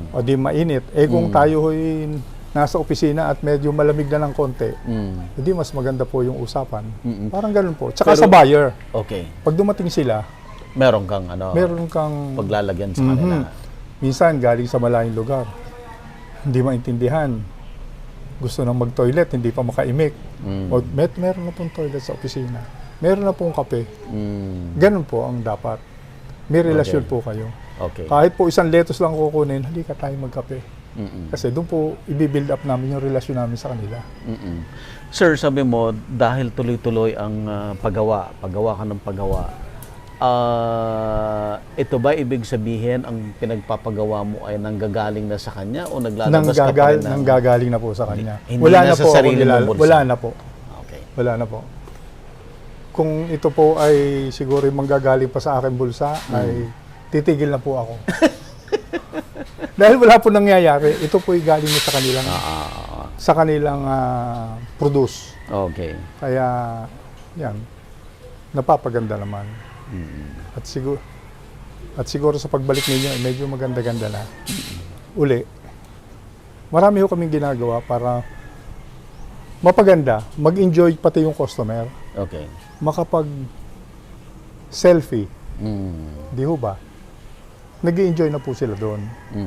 O di mainit. Eh kung tayo ho'y nasa opisina at medyo malamig na ng konti, hindi mas maganda po yung usapan. Parang ganun po. Tsaka Pero- sa buyer, Okay. pag dumating sila, Meron kang ano, meron kang paglalagyan sa kanila. minsan galing sa malayong lugar. Hindi maintindihan. Gusto nang mag-toilet, hindi pa makaimik. O meron na pong toilet sa opisina. Meron na pong kape. Ganun po ang dapat. May relasyon Okay. po kayo. Okay. Kahit po isang lettuce lang kukunin, halika tayo magkape. Kasi doon po i-build up namin yung relasyon namin sa kanila. Sir, sabi mo, dahil tuloy-tuloy ang paggawa ka ng paggawa, ito ba ibig sabihin ang pinagpapagawa mo ay nanggagaling na sa kanya o naglalabas ka pa rin ng... Nanggagaling na po sa kanya. Hindi Wala na na sa po sarili ako mong bulsa. Wala na po. Okay. Wala na po. Kung ito po ay siguro yung manggagaling pa sa akin bulsa, ay titigil na po ako. Dahil wala po nangyayari, ito po ay galing na sa kanilang produce. Okay. Kaya, yan, napapaganda naman. At siguro sa pagbalik ninyo, ay medyo maganda-ganda na. Uli, marami ho kaming ginagawa para mapaganda, mag-enjoy pati yung customer, Okay. makapag-selfie, di ho ba? Nag-enjoy na po sila doon.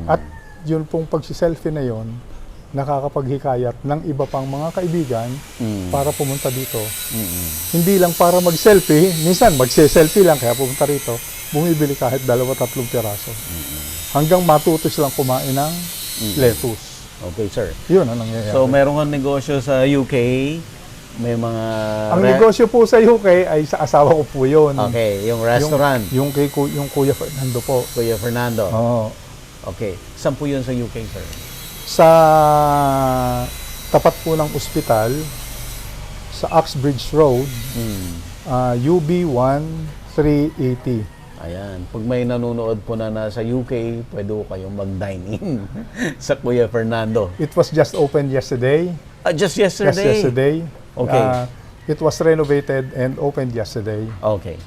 At yun pong pag-selfie na yon, nakakapaghikayat ng iba pang mga kaibigan para pumunta dito. Hindi lang para mag-selfie, minsan magse-selfie lang kaya pumunta rito, bumibili kahit 2-3 piraso. Hanggang matuto silang kumain ng lettuce. Okay, sir. Yun ang nangyayari. So, meron kang negosyo sa UK, may mga... Ang negosyo po sa UK ay sa asawa ko po yun. Okay, yung restaurant, Yung Kuya Fernando po. Kuya Fernando. Oo. Okay. Saan po yun sa UK, sir? Sa tapat po ng ospital, sa Uxbridge Road, UB 1380. Ayan. Pag may nanonood po na nasa UK, pwede po kayong mag-dine in sa Kuya Fernando. It was just opened yesterday. Just yesterday? Just yesterday. Okay. It was renovated and opened yesterday. Okay.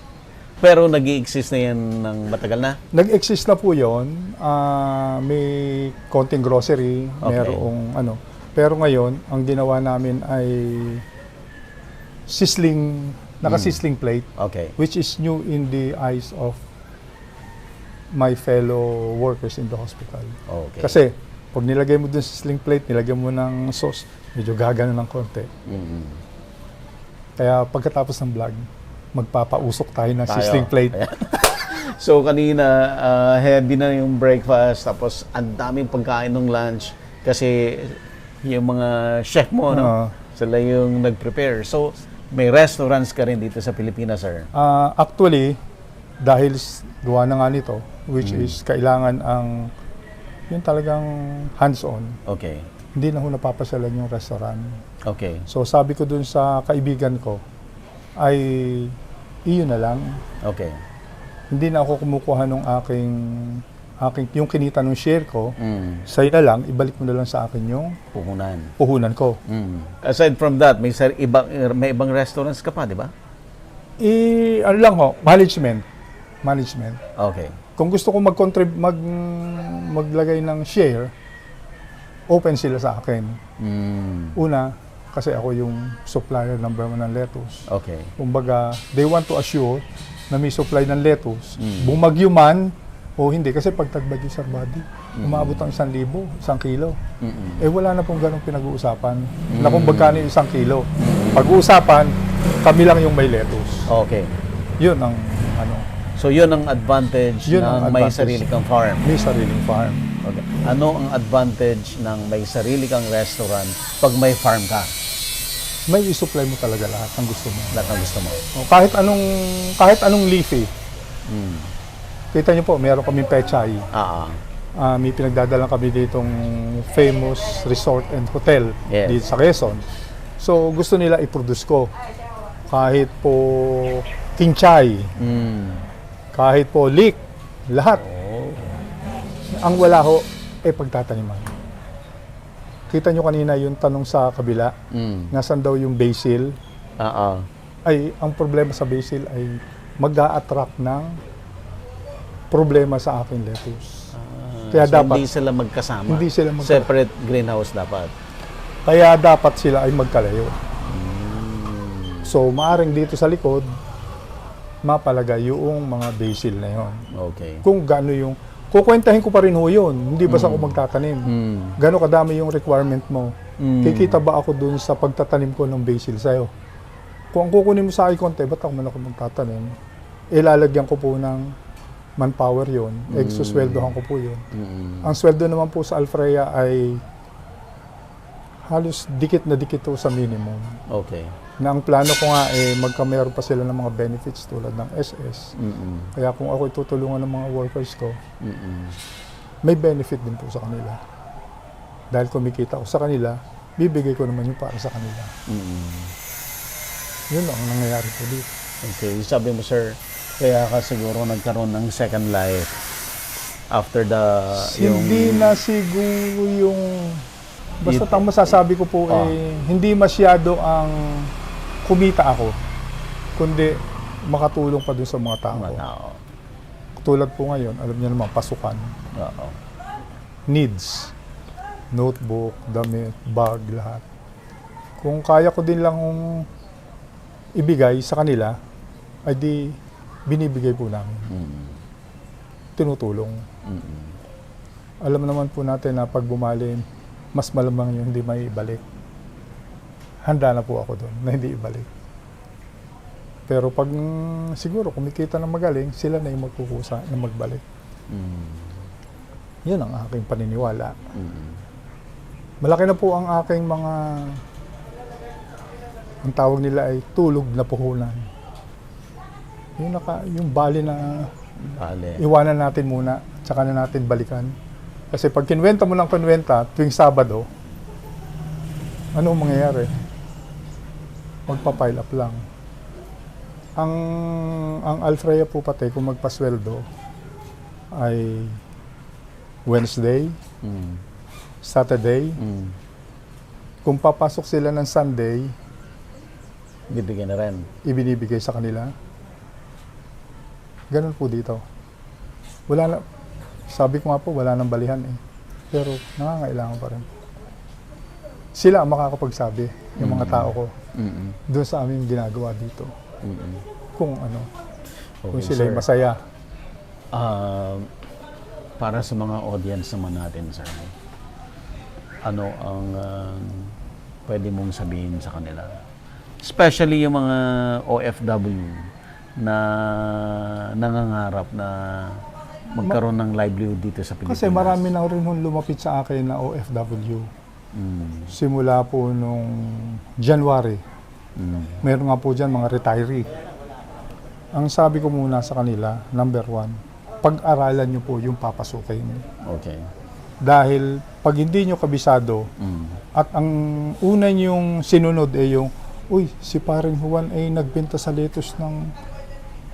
Pero nag-i-exist na yan ng matagal na? Nag-exist na po yun. May konting grocery, Okay. merong ano. Pero ngayon, ang ginawa namin ay naka-sizzling plate, Okay. which is new in the eyes of my fellow workers in the hospital. Okay. Kasi, pag nilagay mo dun sa sizzling plate, nilagay mo ng sauce, medyo gagana ng konti. Mm-mm. Kaya pagkatapos ng vlog, magpapausok tayo ng Tayo. sizzling plate. Ayan. So kanina, heavy na yung breakfast, tapos ang daming pagkain ng lunch kasi yung mga chef mo, no? Sila yung nag-prepare. So, may restaurants ka rin dito sa Pilipinas, sir? Actually, dahil gawa na nga nito, which is kailangan ang yung talagang hands-on, Okay. hindi na ho napapasyalan yung restaurant. Okay. So sabi ko dun sa kaibigan ko, ay iyon na lang. Okay. Hindi na ako kumukuha ng aking yung kinita ng share ko, Mm. sa'yo na lang, ibalik mo na lang sa akin yung Puhunan. puhunan ko. Mm. Aside from that, may ibang restaurants ka pa, di ba? Ano lang ho, management. Okay. Kung gusto ko maglagay ng share, open sila sa akin. Mm. Una, kasi ako yung supplier number 1 ng lettuce. Okay. Kumbaga, they want to assure na may supply ng lettuce. Bumagyo man o hindi. Kasi pag tagbagyo, Sir Buddy, umabot ang 1,000, 1 kilo. Mm-mm. Eh wala na pong ganong pinag-uusapan na kung magkano yung 1 kilo. Pag-uusapan, kami lang yung may lettuce. Okay. Yun ang ano, So, yun ang advantage Yun ng ang may advantage. sarili kang farm. may sariling farm. Okay. Ano ang advantage ng may sarili kang restaurant pag may farm ka? May isupply mo talaga lahat ng gusto mo. Lahat ng gusto mo. O, kahit anong leafy. Mm. Kita niyo po, meron kaming pechay. May pinagdadalang kami ditong famous resort and hotel Yes. dito sa Quezon. So, gusto nila i-produce ko. Kahit po kinchay, Mm. kahit po leek, lahat. Ang wala ho, pagtataniman. Kita nyo kanina yung tanong sa kabila, Mm. nasan daw yung basil? Ay, ang problema sa basil ay mag-a-attract ng problema sa aking lettuce. Kaya So, dapat, hindi sila magkasama. Hindi sila magkasama. Separate greenhouse dapat. kaya dapat sila ay magkalayo. So, maaring dito sa likod, mapalagay yung mga basil na yon. Okay. Kung gaano yung, kukwentahin ko pa rin ho yun, hindi basta ako magtatanim. Mm. Gaano kadami yung requirement mo? Mm. Kikita ba ako dun sa pagtatanim ko ng basil sa'yo? Kung ang kukunin mo sa akin konti, ba't ako man ako magtatanim? Ilalagyan ko po ng manpower yun. Exosweldohan ko po yun. Mm. Ang sweldo naman po sa Alfrea ay halos dikit na dikit po sa minimum. Okay. Na ang plano ko nga magkameron pa sila ng mga benefits tulad ng SS. Mm-mm. Kaya kung ako tutulungan ng mga workers ko, Mm-mm. may benefit din po sa kanila. Dahil kumikita ko sa kanila, bibigay ko naman yung para sa kanila. Mm-mm. Yun lang ang nangyayari po dito. Okay. Sabi mo, sir, kaya ka siguro nagkaroon ng second life after Hindi na siguro yung... Basta It- ang masasabi ko po hindi masyado ang kumita ako, kundi makatulong pa dun sa mga tao. mga tao. Tulad po ngayon, alam niyo naman, pasukan, Oo. needs, notebook, damit, bag, lahat. Kung kaya ko din lang ibigay sa kanila, ay di binibigay po namin. Mm. Tinutulong. Mm-mm. Alam naman po natin na pag bumalim, mas malamang yung hindi may ibalik. Handa na po ako doon na hindi ibalik. Pero pag siguro kumikita na magaling, sila na yung magkukusa na magbalik. Mm. Yun ang aking paniniwala. Mm. Malaki na po ang aking mga, ang tawag nila ay tulog na puhunan. Yung bali na Bale. iwanan natin muna, tsaka na natin balikan. Kasi pag kinwenta mo ng kinwenta tuwing Sabado, ano ang mangyayari? Magpa-pile up lang. Ang Alfreya po pati kung magpasweldo ay Wednesday, Mm. Saturday. Mm. Kung papasok sila ng Sunday, Bibigyan na rin. ibinibigay sa kanila. Ganun po dito. Wala na, sabi ko nga po, wala nang balihan eh. Pero nangangailangan pa rin. Sila ang makakapagsabi, yung mga tao ko, Mm-mm. doon sa aming ginagawa dito. Mm-mm. Kung ano, kung Okay, sila'y sir. masaya. Para sa mga audience naman natin, sir, ano ang pwede mong sabihin sa kanila? Especially yung mga OFW na nangangarap na magkaroon ng livelihood dito sa Pilipinas. Kasi marami na rin hong lumapit sa akin na OFW. Mm. Simula po nung January. Mm. Meron nga po dyan mga retiree. Ang sabi ko muna sa kanila, number 1, pag-aralan nyo po yung papasukin. Okay. Dahil pag hindi nyo kabisado, Mm. at ang una nyong sinunod ay yung, uy, si paring Juan ay nagbenta sa lettuce ng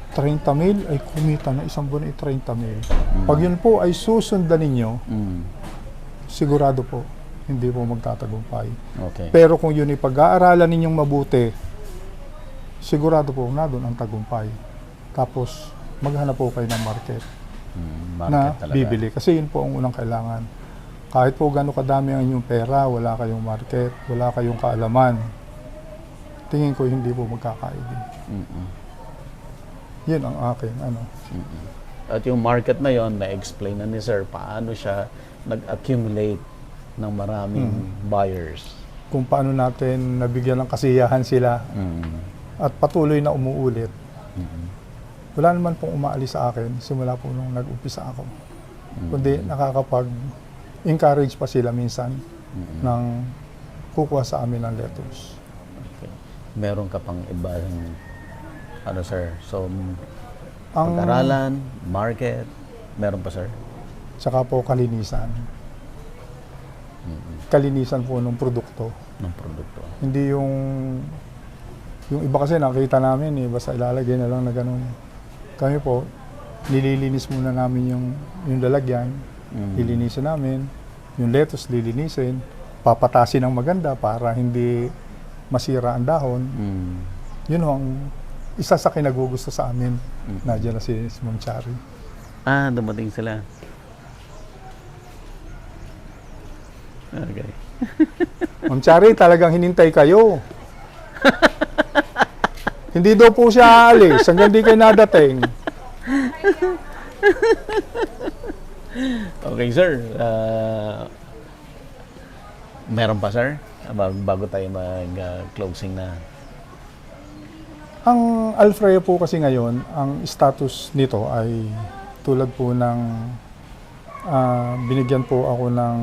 30,000, ay kumita na isang buwan ay 30,000. Pag yun po ay susundan ninyo, Mm. sigurado po, hindi po magtatagumpay. Okay. Pero kung yun ay pag-aaralan ninyong mabuti, sigurado po na doon ang tagumpay. Tapos, maghanap po kayo ng market, Market na talaga. bibili. Kasi yun po ang unang kailangan. Kahit po gano'ng kadami ang inyong pera, wala kayong market, wala kayong kaalaman, tingin ko hindi po magkakaibig. Mm-mm. Yun ang aking ano. Mm-mm. At yung market na yon, na-explain na ni sir paano siya nag-accumulate ng maraming buyers. Kung paano natin nabigyan ng kasiyahan sila Mm. at patuloy na umuulit. Mm. Wala naman pong umaalis sa akin simula po nung nag-umpisa ako. Kundi nakakapag-encourage pa sila minsan ng kukuha sa amin ng lettuce. Okay. Meron ka pang ibang ano sir? So Ang pag-aralan, market, meron pa sir? tsaka po kalinisan. Kalinisan po ng produkto. Ng produkto. Hindi yung iba kasi nakita namin basta ilalagay na lang na ganun. Kami po, nililinis muna namin yung lalagyan, lilinisin namin, yung lettuce lilinisin, papatasin ng maganda para hindi masira ang dahon. Mm. Yun ho ang isa sa kinagugusto sa amin. Nandiyan na si Ma'am Chari. Ah, dumating sila. Okay. Ma'am Chari, talagang hinintay kayo. Hindi daw po siya aalis hanggang di kayo nadating. Okay, sir. Meron pa, sir? Bago tayo mag-closing na. Ang Alfreya po kasi ngayon, ang status nito ay tulad po ng binigyan po ako ng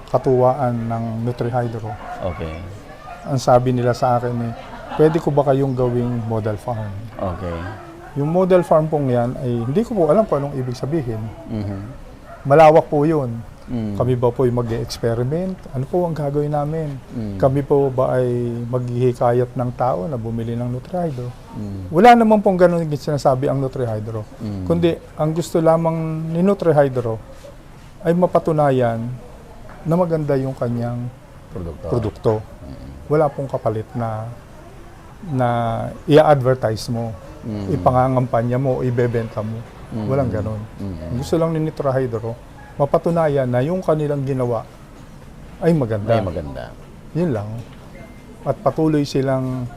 katuwaan ng NutriHydro. Okay. Ang sabi nila sa akin pwede ko ba kayong gawing model farm? Okay. Yung model farm pong yan ay hindi ko po alam kung anong ibig sabihin. Mhm. Malawak po yun. Mm. Kami ba po ay mag-experiment? Ano po ang gagawin namin? Mm. Kami po ba ay maghihikayat ng tao na bumili ng NutriHydro? Mm. Wala naman pong ganun sinasabi ang NutriHydro. Mm. Kundi, ang gusto lamang ni NutriHydro ay mapatunayan na maganda yung kanyang produkto. Wala pong kapalit na i-advertise mo, ipangangampanya mo, ibebenta mo. Walang ganun. Gusto lang ni NutriHydro, mapatunayan na yung kanilang ginawa ay maganda. Ay, maganda. Yun lang. At patuloy silang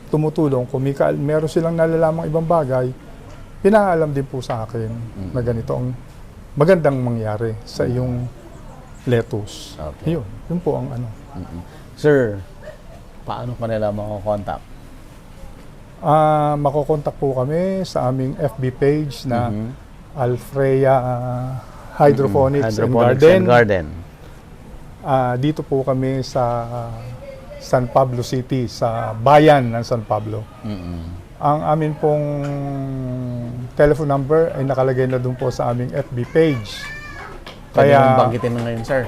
tumutulong. Kung meron silang nalalamang ibang bagay, pinaalam din po sa akin na ganito ang magandang mangyari sa iyong lettuce. Okay. Yun po ang ano. Sir, paano ka nila makakontak? Makokontak po kami sa aming FB page na Alfreya Hydroponics, and Garden. Dito po kami sa San Pablo City, sa bayan ng San Pablo. Ang amin pong telephone number ay nakalagay na doon po sa aming FB page. Pwede mong Kaya banggitin na ngayon, sir.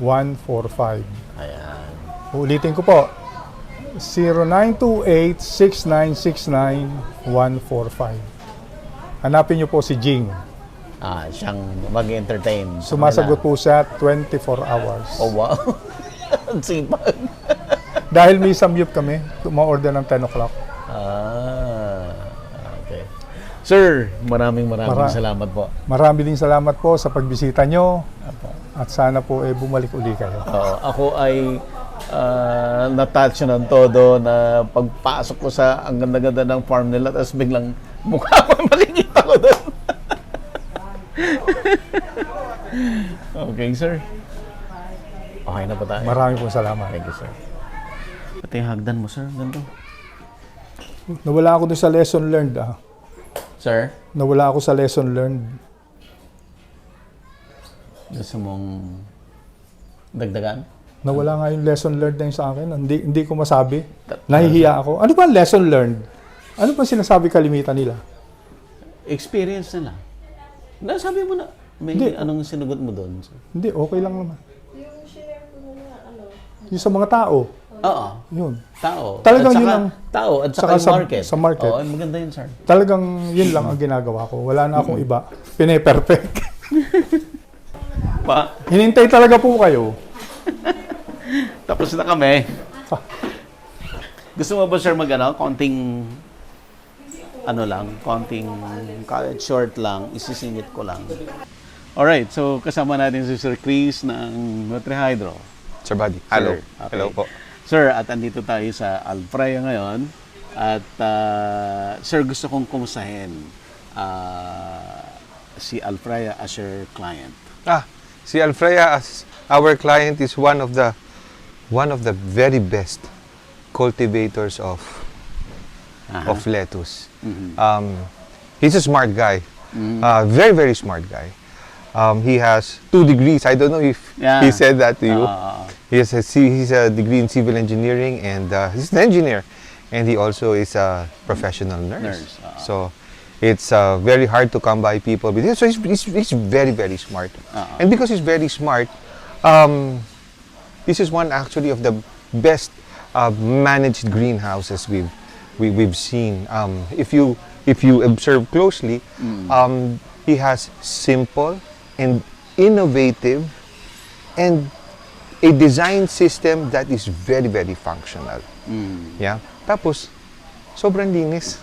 0928-6969-145. Ayan. Ulitin ko po. 0928-6969-145. Hanapin niyo po si Jing. Siyang mag-entertain. Sumasagot po siya 24 hours. Oh, wow. Ang sipag. Dahil may samyup kami, ma-order ng 10 o'clock. Okay. Sir, maraming salamat po. Marami din salamat po sa pagbisita nyo. At sana po bumalik uli kayo. Ako ay na-touch ng todo na pagpasok ko sa ang ganda-ganda ng farm nila tapos biglang mukha mo makikita ko doon. Okay, sir. Okay na pa tayo. Marami pong salamat. Thank you, sir. Pati yung hagdan mo, sir. Ganito. Nawala ako dun sa lesson learned. Sir, Nawala ako sa lesson learned. gusto mong dagdagan? Nawala nga yung lesson learned na yun sa akin. Hindi ko masabi. Nahihiya ako. Ano ba ang lesson learned? Ano ba sinasabi kalimitan nila? Experience nila. Nasabi mo na. May Hindi. anong sinugot mo doon? Sir? Hindi, okay lang naman. Yung sa mga tao. Oo. Yun. Tao. Talagang at saka, yun ang- tao at saka saka yung sa- market. sa market. Oo, maganda yun, sir. Talagang yun lang ang ginagawa ko. Wala na akong iba. Pine-perfect. Hinintay talaga po kayo. Tapos na kami. Gusto mo ba, sir, konting kahit short lang, isisingit ko lang. Alright, so kasama natin si Sir Chris ng NutriHydro. Sir Buddy. Hello. Sir, okay. Hello po. Sir, at andito tayo sa Alfreya ngayon. At sir, gusto kong kumustahin si Alfreya as your client. Si Alfreya as our client is one of the very best cultivators of lettuce. He's a smart guy. Very, very smart guy. He has 2 degrees. I don't know if he said that to you. He's a degree in civil engineering and he's an engineer. And he also is a professional nurse. So it's very hard to come by people with him. So he's very, very smart. And because he's very smart, this is one actually of the best managed greenhouses we've seen. If you observe closely, he has simple and innovative and a design system that is very, very functional. Yeah. Tapos, sobrang linis.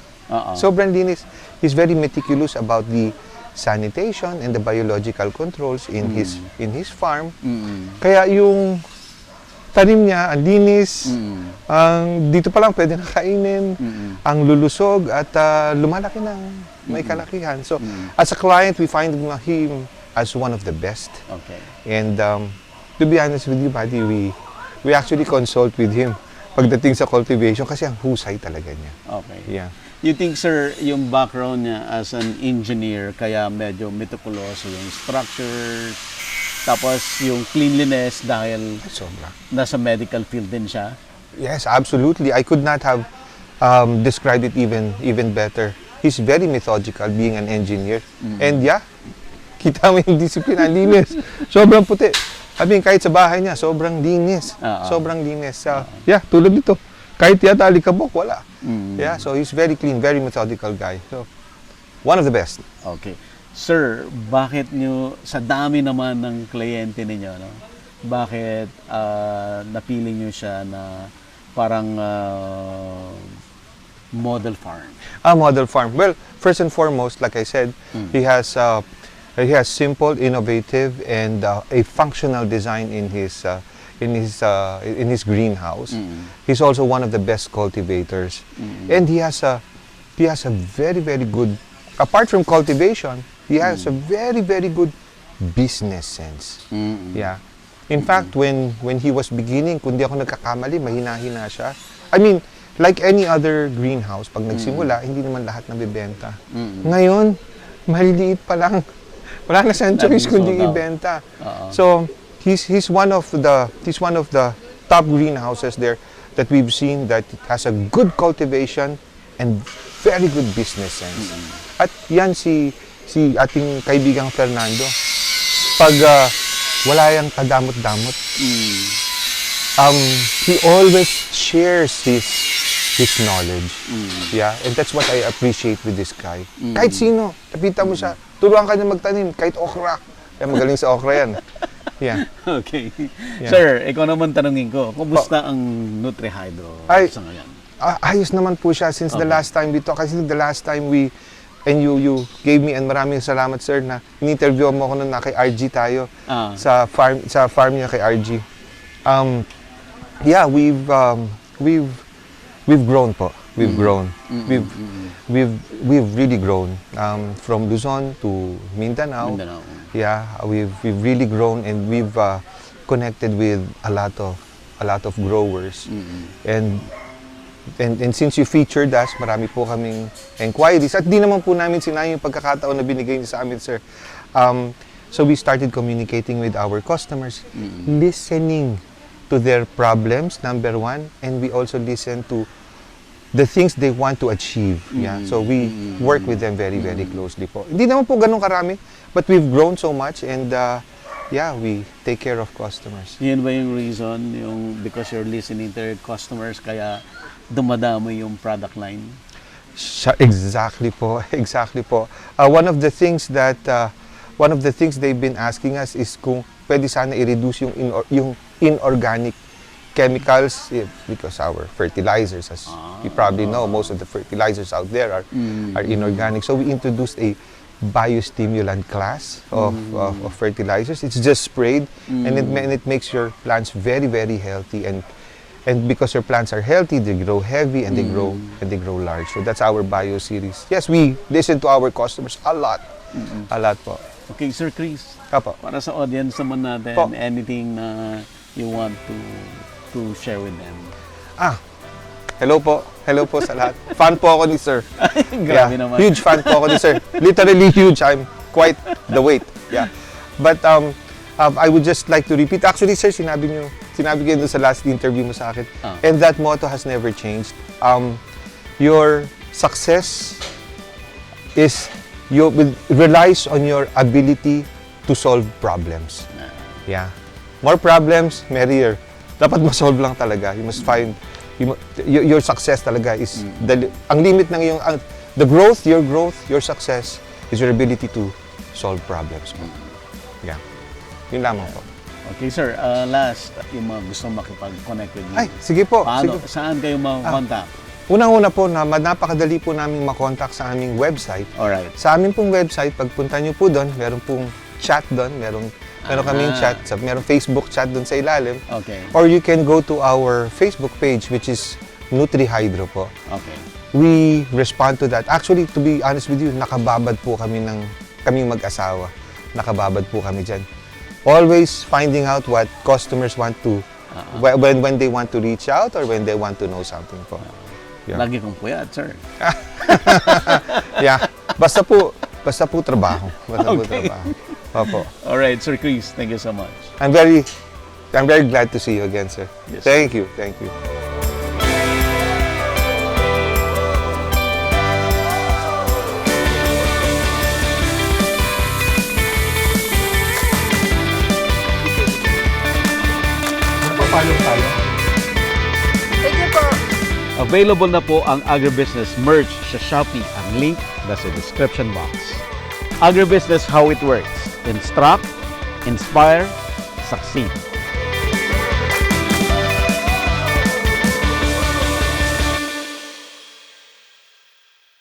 Sobrang linis. He's very meticulous about the sanitation and the biological controls in his farm. Kaya yung tanim niya, ang linis, dito pa lang pwede na kainin, ang lulusog at lumalaki ng may kalakihan. So, as a client, we find him as one of the best. Okay. And to be honest with you, buddy, we actually consult with him pagdating sa cultivation kasi ang husay talaga niya. Okay. Yeah. You think, sir, yung background niya as an engineer, kaya medyo meticulous yung structure, tapos yung cleanliness dahil Sobra. nasa medical field din siya? Yes, absolutely. I could not have described it even better. He's very methodical being an engineer. And yeah, kita mo yung discipline, ang linis. Sobrang puti. Sabi kahit sa bahay niya, sobrang linis. Sobrang linis. Yeah, tulad dito. Kahit yata alikabok, wala. Yeah, so he's very clean, very methodical guy. So, one of the best. Okay. Sir, bakit nyo, sa dami naman ng kliyente ninyo, no? Bakit napili nyo siya na parang model farm? Model farm. Well, first and foremost, like I said, he has simple, innovative, and a functional design in his greenhouse. He's also one of the best cultivators, and he has a very, very good. Apart from cultivation, he has a very, very good business sense. Yeah. In fact, when he was beginning, kung di ako nagkakamali, mahina-hina siya. I mean, like any other greenhouse, pag nagsimula, hindi naman lahat nabibenta. Ngayon, maliliit pa lang. Wala na siyang choice Laging kundi sold out. ibenta. Oo. So, he's one of the top greenhouses there that we've seen that it has a good cultivation and very good business sense. At yan si ating kaibigang Fernando. Pag wala yang kadamot-damot, he always shares his knowledge. Yeah, and that's what I appreciate with this guy. Kahit sino, napita mo siya, turuan ka niya magtanim, kahit okra. Kaya magaling sa okra yan. Yeah. Okay. Yeah. Sir, ikaw naman tanungin ko, kumusta ang NutriHydro Ay, sa ngayon? Ayos naman po siya since the Okay. last time we talked. Kasi the last time you gave me, and maraming salamat sir na in-interview mo ako na kay RG tayo sa farm niya kay RG. Yeah, we've grown po. We've grown. We've really grown from Luzon to Mindanao. Yeah, we've really grown, and we've connected with a lot of growers. And since you featured us, marami po kaming inquiries. At di naman po namin sinayang yung pagkakataon na binigay niyo sa amin, sir. So we started communicating with our customers, listening to their problems, number one, and we also listen to the things they want to achieve. Yeah. So we work with them very, very closely po. Hindi naman po ganun karami, but we've grown so much, and yeah, we take care of customers. Yan ba yung reason, yung because you're listening to your customers, kaya dumadami yung product line? Exactly po, exactly po. One of the things they've been asking us is kung pwede sana i-reduce yung inorganic chemicals, because our fertilizers, as you probably know, most of the fertilizers out there are inorganic. So we introduced a biostimulant class of fertilizers. It's just sprayed, and it makes your plants very, very healthy, and because your plants are healthy, they grow heavy, and they grow large. So that's our bio series. Yes, we listen to our customers a lot. A lot po. Okay, Sir Chris, Apo. para sa audience naman natin, Po. anything na you want to share with them? Hello po. Hello po sa lahat. Fan po ako ni Sir. Grabe naman. Huge fan po ako ni Sir. Literally huge. I'm quite the weight. Yeah. But I would just like to repeat. Actually, Sir, sinabi ko doon sa last interview mo sa akin. And that motto has never changed. Your success relies on your ability to solve problems. Yeah. More problems, merrier. Dapat ma-solve lang talaga. You must find your success talaga is ang limit ng your growth, your success is your ability to solve problems. Yeah. Yun lamang po. Okay, sir. Last, yung mga gusto makipag-connect with you. Ay, sige po. Paano, Sige. saan kayo mag-contact? Unang-una po na napakadali po namin makontak sa aming website. Alright. Sa aming pong website, pagpunta nyo po doon, meron pong chat doon, meron kaming chat, meron Facebook chat doon sa ilalim. Okay. Or you can go to our Facebook page, which is NutriHydro po. Okay. We respond to that. Actually, to be honest with you, nakababad po kaming mag-asawa. Nakababad po kami dyan. Always finding out what customers want to, when they want to reach out or when they want to know something po. Yeah. Lagi kong puyat, sir. Yeah. Basta po trabaho. Basta po Okay. trabaho. Opo. Alright, Sir Chris. Thank you so much. I'm very glad to see you again, sir. Yes. Thank you. Thank you. Napapalong tayo. Sige po. Available na po ang Agribusiness merch sa Shopee. Ang link nasa description box. Agribusiness, how it works. Instruct, inspire, succeed.